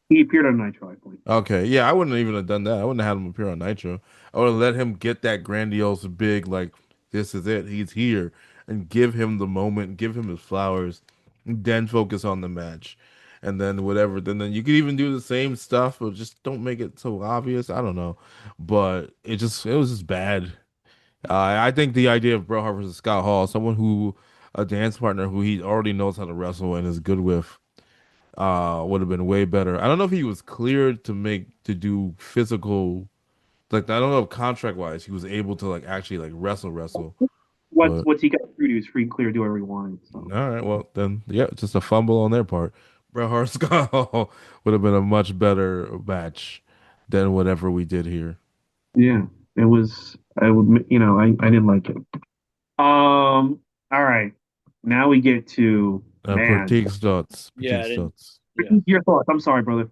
He appeared on Nitro, I believe. Okay, yeah, I wouldn't even have done that. I wouldn't have had him appear on Nitro. I would have let him get that grandiose, big, like, this is it. He's here, and give him the moment, give him his flowers, and then focus on the match, and then whatever. Then you could even do the same stuff, but just don't make it so obvious. I don't know, but it was just bad. I think the idea of Bret Hart versus Scott Hall, someone who a dance partner who he already knows how to wrestle and is good with would have been way better. I don't know if he was cleared to do physical, like I don't know if contract wise he was able to like actually like wrestle. Once But once he got through, he was free and clear to do whatever he wanted. So all right, well then yeah, just a fumble on their part. Bret Hart Scott Hall would have been a much better match than whatever we did here. yeah, it was. I would, I didn't like it. All right, now we get to man. Pratik's thoughts. Yeah, I Pratik's didn't. thoughts. Yeah. Your thoughts? I'm sorry, brother.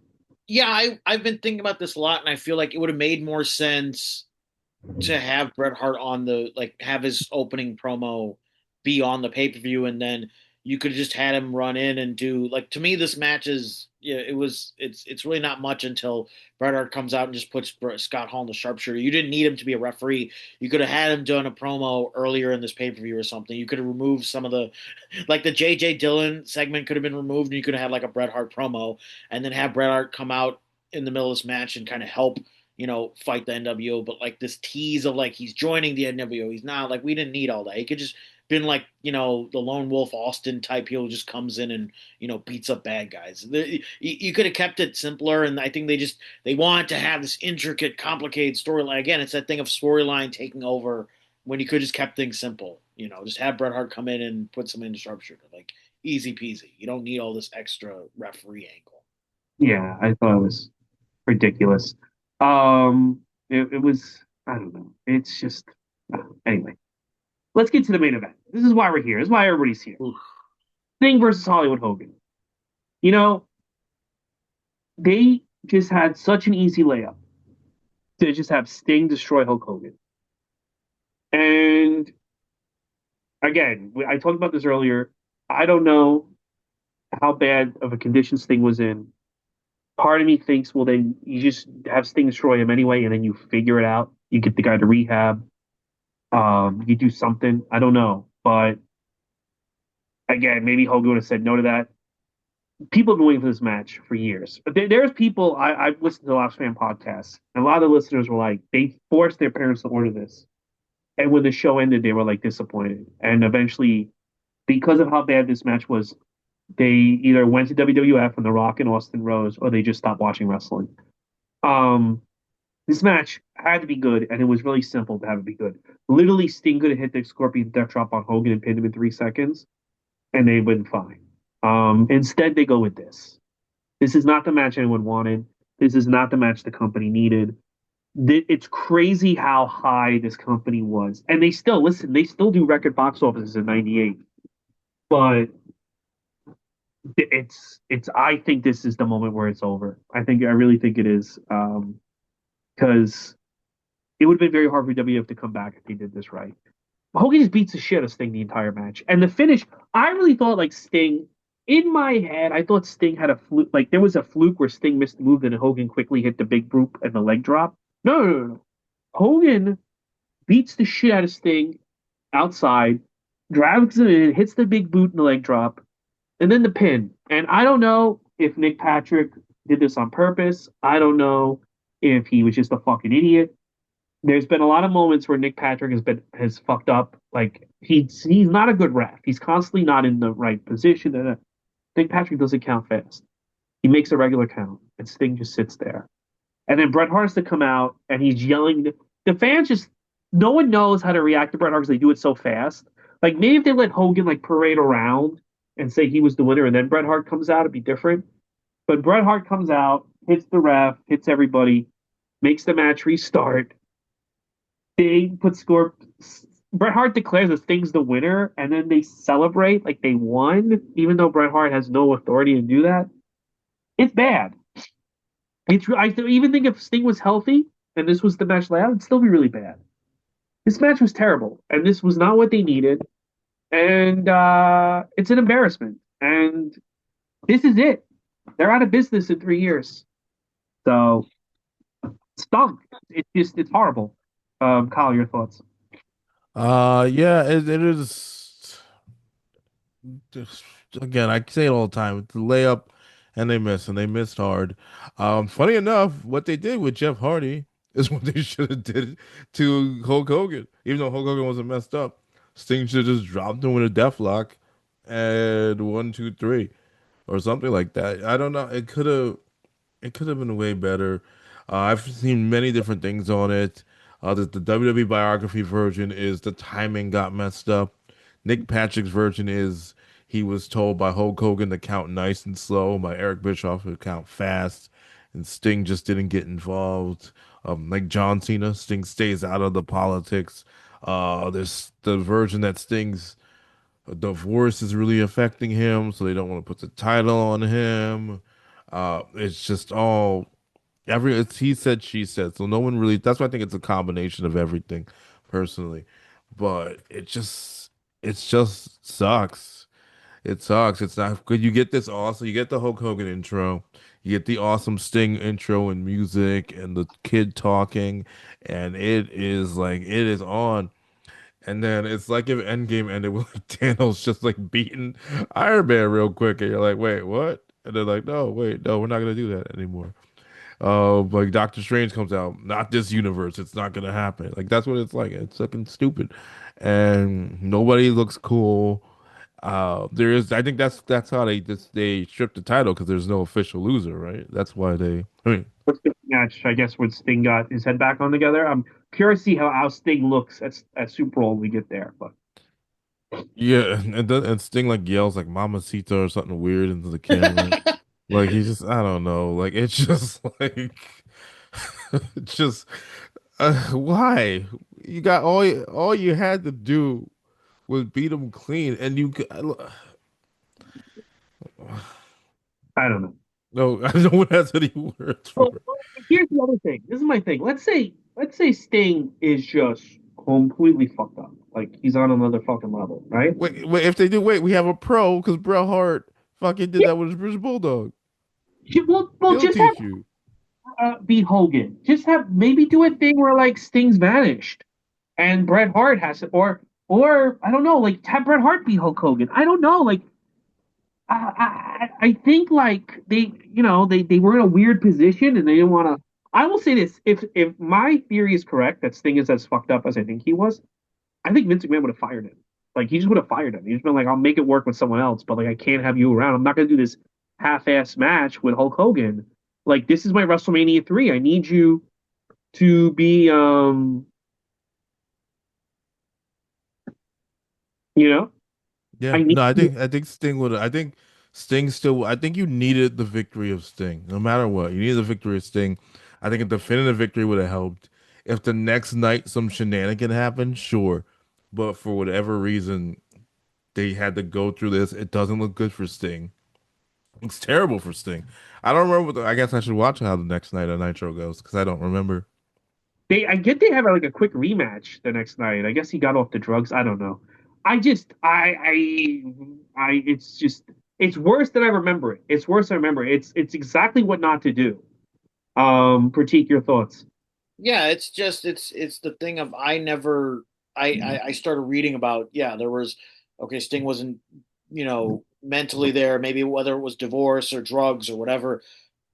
Yeah, I've been thinking about this a lot, and I feel like it would have made more sense to have Bret Hart on the like have his opening promo be on the pay per view, and then you could have just had him run in and do like to me this match is yeah it's really not much until Bret Hart comes out and just puts Scott Hall in the sharpshooter. You didn't need him to be a referee. You could have had him done a promo earlier in this pay per view or something. You could have removed some of the like the JJ Dillon segment could have been removed, and you could have had like a Bret Hart promo, and then have Bret Hart come out in the middle of this match and kind of help fight the NWO, but like this tease of like he's joining the NWO, he's not like we didn't need all that. He could just been like the lone wolf Austin type heel who just comes in and beats up bad guys. You could have kept it simpler, and I think they want to have this intricate, complicated storyline. Again, it's that thing of storyline taking over when you could just kept things simple. Just have Bret Hart come in and put some into sharpshooter, like easy peasy. You don't need all this extra referee angle. Yeah, I thought it was. ridiculous. It was I don't know. It's just anyway. Let's get to the main event. This is why we're here. This is why everybody's here. Oof. Sting versus Hollywood Hogan. You know, they just had such an easy layup to just have Sting destroy Hulk Hogan. And again, I talked about this earlier. I don't know how bad of a condition Sting was in. Part of me thinks, well, then you just have Sting destroy him anyway, and then you figure it out. You get the guy to rehab. You do something. I don't know, but again, maybe Hogan would have said no to that. People have been waiting for this match for years. But there's people I've listened to a lot of fan podcasts, and a lot of the listeners were like, they forced their parents to order this, and when the show ended, they were like disappointed. And eventually, because of how bad this match was, they either went to WWF and The Rock and Austin Rose, or they just stopped watching wrestling. Um, this match had to be good, and it was really simple to have it be good. Literally, Sting could have hit the Scorpion Death Drop on Hogan and pinned him in 3 seconds, and they went fine. Instead, they go with this. This is not the match anyone wanted. This is not the match the company needed. It's crazy how high this company was, and they still listen. They still do record box offices in '98, but it's. I think this is the moment where it's over. I really think it is, because it would have been very hard for WF to come back if they did this right. Hogan just beats the shit out of Sting the entire match. And the finish, I really thought like Sting, in my head, I thought Sting had a fluke. Like there was a fluke where Sting missed the move and Hogan quickly hit the big boot and the leg drop. No, no, no, no. Hogan beats the shit out of Sting outside, drags him in, hits the big boot and the leg drop, and then the pin. And I don't know if Nick Patrick did this on purpose. I don't know if he was just a fucking idiot. There's been a lot of moments where Nick Patrick has fucked up. Like he's not a good ref. He's constantly not in the right position. And Nick Patrick doesn't count fast. He makes a regular count, and Sting just sits there. And then Bret Hart has to come out, and he's yelling. The fans just no one knows how to react to Bret Hart because they do it so fast. Like maybe if they let Hogan like parade around and say he was the winner, and then Bret Hart comes out, it'd be different. But Bret Hart comes out, hits the ref, hits everybody, makes the match restart. Sting puts score. Bret Hart declares that Sting's the winner, and then they celebrate like they won, even though Bret Hart has no authority to do that. It's bad. I even think if Sting was healthy and this was the match layout, it'd still be really bad. This match was terrible, and this was not what they needed, and it's an embarrassment. And this is it. They're out of business in 3 years, so stunk. It's horrible. Kyle, your thoughts? Yeah, it is. Just, again, I say it all the time. It's a layup, and they missed hard. Funny enough, what they did with Jeff Hardy is what they should have did to Hulk Hogan. Even though Hulk Hogan wasn't messed up, Sting should have just dropped him with a death lock and 1, 2, 3 or something like that. I don't know. It could have been way better. I've seen many different things on it. The WWE biography version is the timing got messed up. Nick Patrick's version is he was told by Hulk Hogan to count nice and slow, by Eric Bischoff to count fast, and Sting just didn't get involved. Like John Cena, Sting stays out of the politics. There's the version that Sting's divorce is really affecting him, so they don't want to put the title on him. It's just all it's he said, she said. So no one really. That's why I think it's a combination of everything, personally. But it just sucks. It sucks. It's not good. You get this awesome. You get the Hulk Hogan intro. You get the awesome Sting intro and music and the kid talking, and it is like it is on. And then it's like if Endgame ended with like Thanos just like beating Iron Man real quick, and you're like, wait, what? And they're like, no, wait, no, we're not gonna do that anymore. Like Doctor Strange comes out, not this universe. It's not gonna happen. Like that's what it's like. It's fucking stupid, and nobody looks cool. There is. I think that's how they stripped the title because there's no official loser, right? That's why they. I mean, What's the match? I guess when Sting got his head back on together. I'm curious to see how Sting looks at Super Bowl when we get there. But yeah, and Sting like yells like "Mamacita" or something weird into the camera. Like he just, I don't know. Like it's just like, it's just, why? You got all you had to do was beat him clean, and I don't know. no, I don't want to any words for it. Well, here's the other thing. This is my thing. Let's say Sting is just completely fucked up. Like he's on another fucking level, right? Wait, if they do, wait, we have a pro because Bret Hart fucking did Yeah. that with his British Bulldog. Well, He'll just have teach you. beat Hogan. Just have maybe do a thing where like Sting's vanished and Bret Hart has it, or I don't know, like have Bret Hart beat Hulk Hogan. I don't know, like I think like they were in a weird position and they didn't want to. I will say this: if my theory is correct that Sting is as fucked up as I think he was, I think Vince McMahon would have fired him. Like he just would have fired him. He's been like, I'll make it work with someone else, but like I can't have you around. I'm not gonna do this half-ass match with Hulk Hogan. Like this is my WrestleMania 3. I need you to be you know, Yeah, I need no, you. I think Sting would. I think Sting still. I think you needed the victory of Sting, no matter what. You needed the victory of Sting. I think a definitive victory would have helped. If the next night some shenanigan happened, sure, but for whatever reason they had to go through this. It doesn't look good for Sting. It's terrible for Sting. I don't remember. I guess I should watch how the next night of Nitro goes because I don't remember. I get they have like a quick rematch the next night. I guess he got off the drugs. I don't know. I just it's just it's worse than I remember it. It's worse than I remember. It's exactly what not to do. Critique your thoughts. Yeah, it's just it's the thing of I never I started reading about, yeah, there was, okay, Sting wasn't, mentally there, maybe whether it was divorce or drugs or whatever.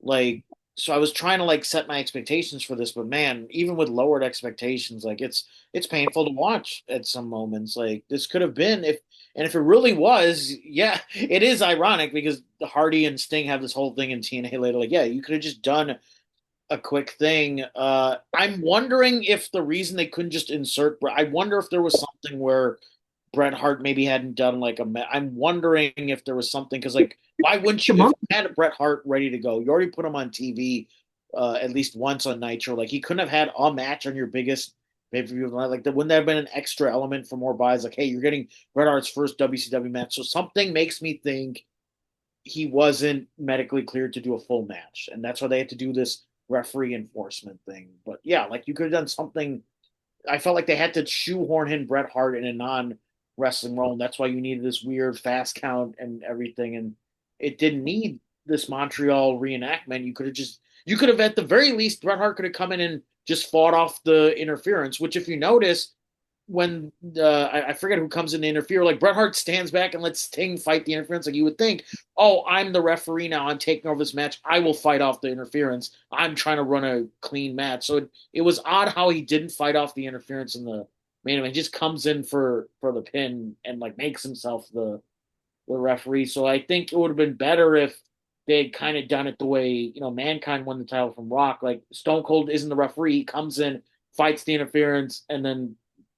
Like, so I was trying to like set my expectations for this, but man, even with lowered expectations, like it's painful to watch at some moments. Like this could have been, if it really was, yeah, it is ironic because the Hardy and Sting have this whole thing in TNA later. Like, yeah, you could have just done a quick thing. I'm wondering if the reason they couldn't just insert, I wonder if there was something where Bret Hart maybe hadn't done like I'm wondering if there was something, because like, why wouldn't A you, if month. you had Bret Hart ready to go, you already put him on TV at least once on Nitro. Like he couldn't have had a match on your biggest pay per view of the night. Like, wouldn't that have been an extra element for more buys? Like, hey, you're getting Bret Hart's first WCW match, so something makes me think he wasn't medically cleared to do a full match, and that's why they had to do this referee enforcement thing. But yeah, like you could have done something. I felt like they had to shoehorn in Bret Hart in a non wrestling role, and that's why you needed this weird fast count and everything. And it didn't need this Montreal reenactment. You could have, at the very least, Bret Hart could have come in and just fought off the interference. Which, if you notice, when I forget who comes in to interfere, like Bret Hart stands back and lets Sting fight the interference. Like you would think, oh, I'm the referee now. I'm taking over this match. I will fight off the interference. I'm trying to run a clean match. So it was odd how he didn't fight off the interference in the main event. He just comes in for the pin and like makes himself the referee. So I think it would have been better if they had kind of done it the way, Mankind won the title from Rock. Like Stone Cold isn't the referee. He comes in, fights the interference, and then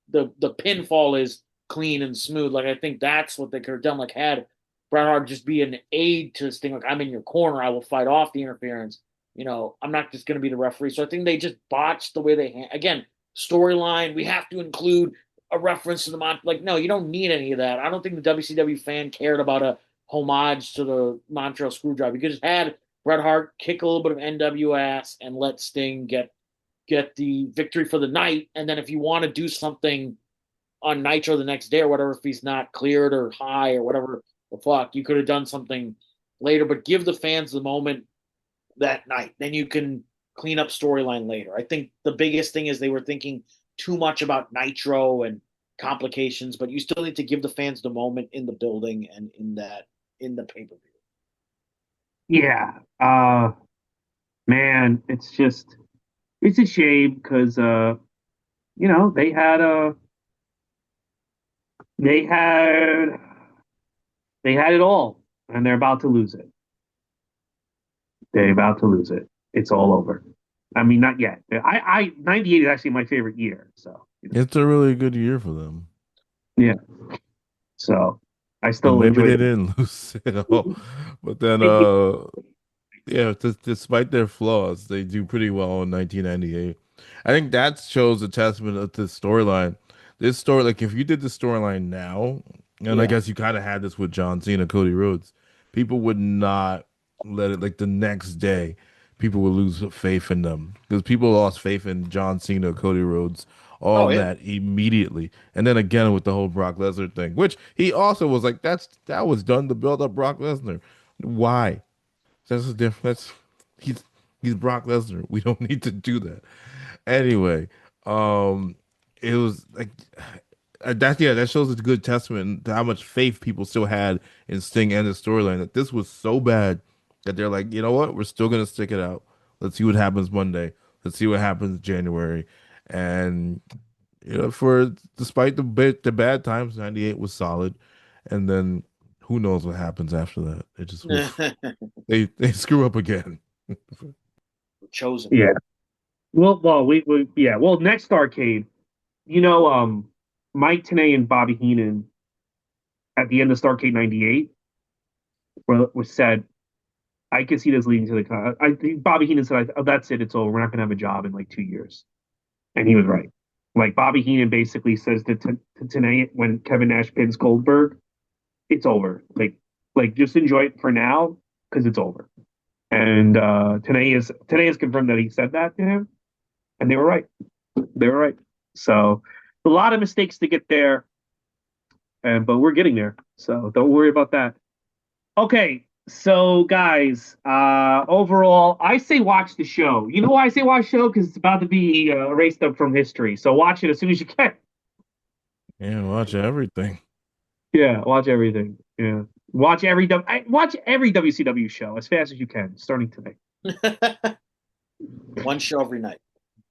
the pinfall is clean and smooth. Like I think that's what they could have done. Like had Bret Hart just be an aid to Sting. Like I'm in your corner. I will fight off the interference. I'm not just going to be the referee. So I think they just botched the way again, storyline. We have to include a reference to the like, no, you don't need any of that. I don't think the WCW fan cared about a homage to the Montreal Screwdriver. You could just had Bret Hart kick a little bit of NW ass and let Sting get the victory for the night. And then if you want to do something on Nitro the next day or whatever, if he's not cleared or high or whatever the fuck, you could have done something later, but give the fans the moment that night. Then you can clean up storyline later. I think the biggest thing is they were thinking too much about Nitro and complications, but you still need to give the fans the moment in the building and in the pay per view. Yeah. Man, it's a shame because they had they had they had it all and they're about to lose it. They're about to lose it. It's all over. I mean, not yet. 98 is actually my favorite year. So, It's a really good year for them. yeah. So I So still maybe enjoy they it. didn't lose it all. But then It- uh Yeah, despite their flaws, they do pretty well in 1998. I think that shows a testament of the storyline. This story, like if you did the storyline now, and I Yeah. guess you kind of had this with John Cena, Cody Rhodes, people would not let it, like the next day, people would lose faith in them because people lost faith in John Cena, Cody Rhodes, all Oh yeah. that immediately. And then again with the whole Brock Lesnar thing, which he also was like, that was done to build up Brock Lesnar. Why? That's a different. He's he's Brock Lesnar. We don't need to do that. Anyway, um, it was like that. Yeah, that shows a good testament to how much faith people still had in Sting and the storyline. That this was so bad that they're like, you know what, we're still gonna stick it out. Let's see what happens Monday. Let's see what happens January. And for despite the bad times, '98 was solid. And then who knows what happens after that? It just oof, they screw up again. Chosen. Yeah. Well, we yeah. Well, next Starrcade, you know, Mike Tenay and Bobby Heenan at the end of Starrcade '98 was said, I can see this leading to the. I think Bobby Heenan said, oh, "That's it. It's over. We're not going to have a job in like 2 years," and he was right. Like Bobby Heenan basically says to Tenay when Kevin Nash pins Goldberg, "It's over. Like just enjoy it for now because it's over." And Tenay is confirmed that he said that to him, and they were right. They were right. So a lot of mistakes to get there, and but we're getting there. So don't worry about that. Okay, so guys, overall, I say watch the show. You know why I say watch the show? Because it's about to be erased up from history. So watch it as soon as you can. And watch everything. Yeah, watch everything. Yeah, watch every WCW show as fast as you can, starting today. One show every night.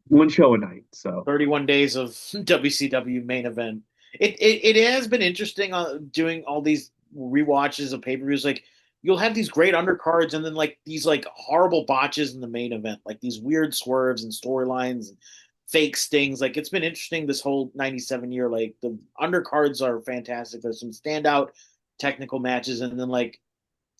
One show a night. So 31 days of WCW main event. It has been interesting doing all these rewatches of pay-per-views. Like you'll have these great undercards and then like these like horrible botches in the main event, like these weird swerves and storylines and fake stings. Like it's been interesting this whole 97 year. Like the undercards are fantastic. There's some standout technical matches and then like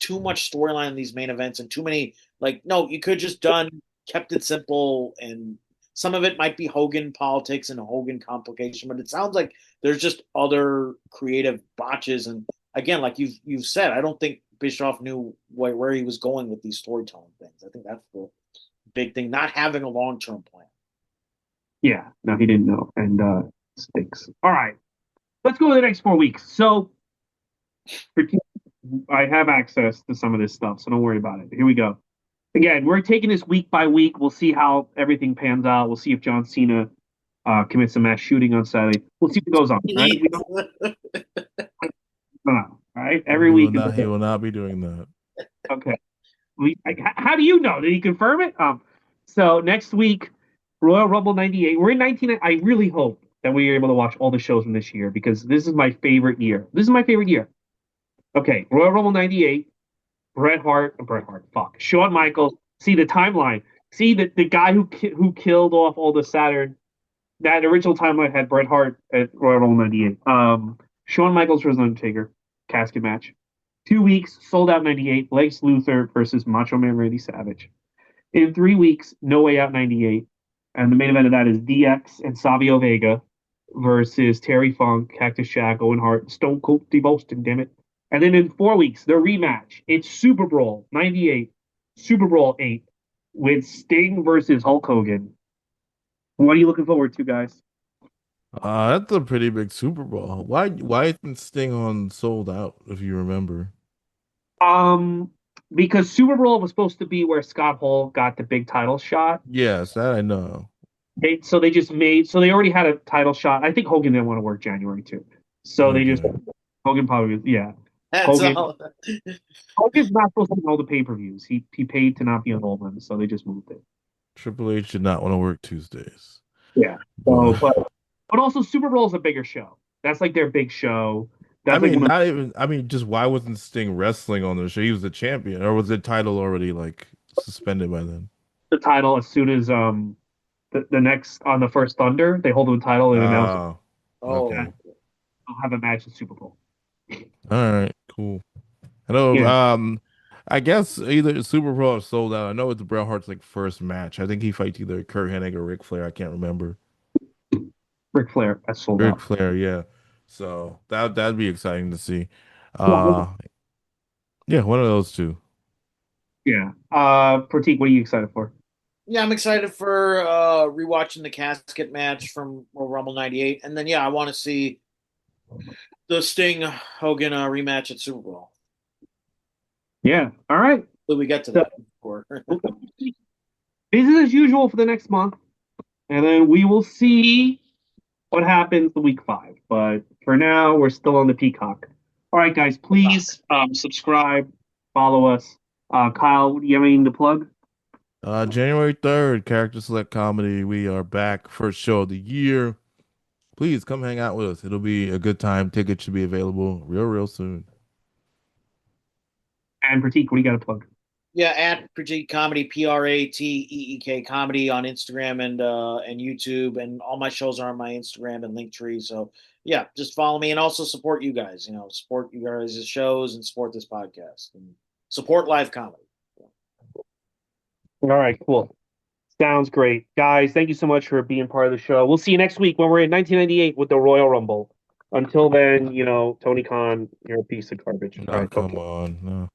too much storyline in these main events and too many like no, you could just done kept it simple and some of it might be Hogan politics and Hogan complication, but it sounds like there's just other creative botches. And again, like you've said, I don't think Bischoff knew where he was going with these storytelling things. I think that's the big thing, not having a long term plan. yeah, no, he didn't know, and stinks. All right, let's go to the next 4 weeks. So I have access to some of this stuff, so don't worry about it. Here we go. Again, we're taking this week by week. We'll see how everything pans out. We'll see if John Cena commits a mass shooting on Saturday. We'll see what goes on. Right? We don't know. All right, every He will week is not. He will not be doing that. okay. How do you know? Did he confirm it? So next week, Royal Rumble '98. We're in 19. I really hope that we are able to watch all the shows from this year because this is my favorite year. This is my favorite year. Okay, Royal Rumble '98. Bret Hart, fuck, Shawn Michaels. See the timeline. See the guy who killed off all the Saturn. That original timeline had Bret Hart at Royal Rumble '98. Shawn Michaels versus Undertaker casket match. 2 weeks sold out '98. Lex Luthor versus Macho Man Randy Savage. In 3 weeks, No Way Out '98, and the main event of that is DX and Savio Vega versus Terry Funk, Cactus Jack, Owen Hart, Stone Cold Steve Austin. Damn it! And then in 4 weeks, the rematch. It's Super Brawl '98, Super Brawl 8, with Sting versus Hulk Hogan. What are you looking forward to, guys? That's a pretty big Super Bowl. Why isn't Sting on sold out? If you remember. Um, because Super Brawl was supposed to be where Scott Hall got the big title shot. Yes, that I know. So they already had a title shot. I think Hogan didn't want to work January too. So they just Okay. Hogan probably yeah. That's Hogan all. Hogan's not supposed to be on all the pay-per-views. He paid to not be on all of them, so they just moved it. Triple H did not want to work Tuesdays, Yeah. but So but also Super Bowl is a bigger show. That's like their big show. I That's like mean, one of not even. I mean, just why wasn't Sting wrestling on the show? He was the champion, or was the title already like suspended by then? the title as soon as the next on the first Thunder, they hold the title and announce it. Oh, Oh, okay. They'll have a match at Super Bowl. All right, cool. I know. Yeah. I guess either Super Pro or sold out. I know it's Bret Hart's like first match. I think he fights either Kurt Hennig or Ric Flair. I can't remember. Ric Flair, that's sold Ric out. Flair, yeah. So that'd be exciting to see. Well, Uh, yeah, one of those two. yeah. Pratik, what are you excited for? Yeah, I'm excited for rewatching the casket match from Royal Rumble '98, and then yeah, I want to see the Sting Hogan rematch at Super Bowl. Yeah. All right. So we get to So, that. Or business as usual for the next month, and then we will see what happens the week 5. But for now, we're still on the Peacock. All right, guys, please subscribe, follow us. Kyle, do you have anything to plug? January 3rd, Character Select Comedy. We are back. First show of the year. Please come hang out with us. It'll be a good time. Tickets should be available real soon. And Pratik, what do you got to plug? yeah, at Prateek Comedy, Prateek Comedy on Instagram and YouTube, and all my shows are on my Instagram and Linktree. So yeah, just follow me and also support you guys. You know, support you guys' shows and support this podcast and support live comedy. All right, cool. Sounds great. Guys, thank you so much for being part of the show. We'll see you next week when we're in 1998 with the Royal Rumble. Until then, Tony Khan, you're a piece of garbage. All Oh, right, come okay. on. No.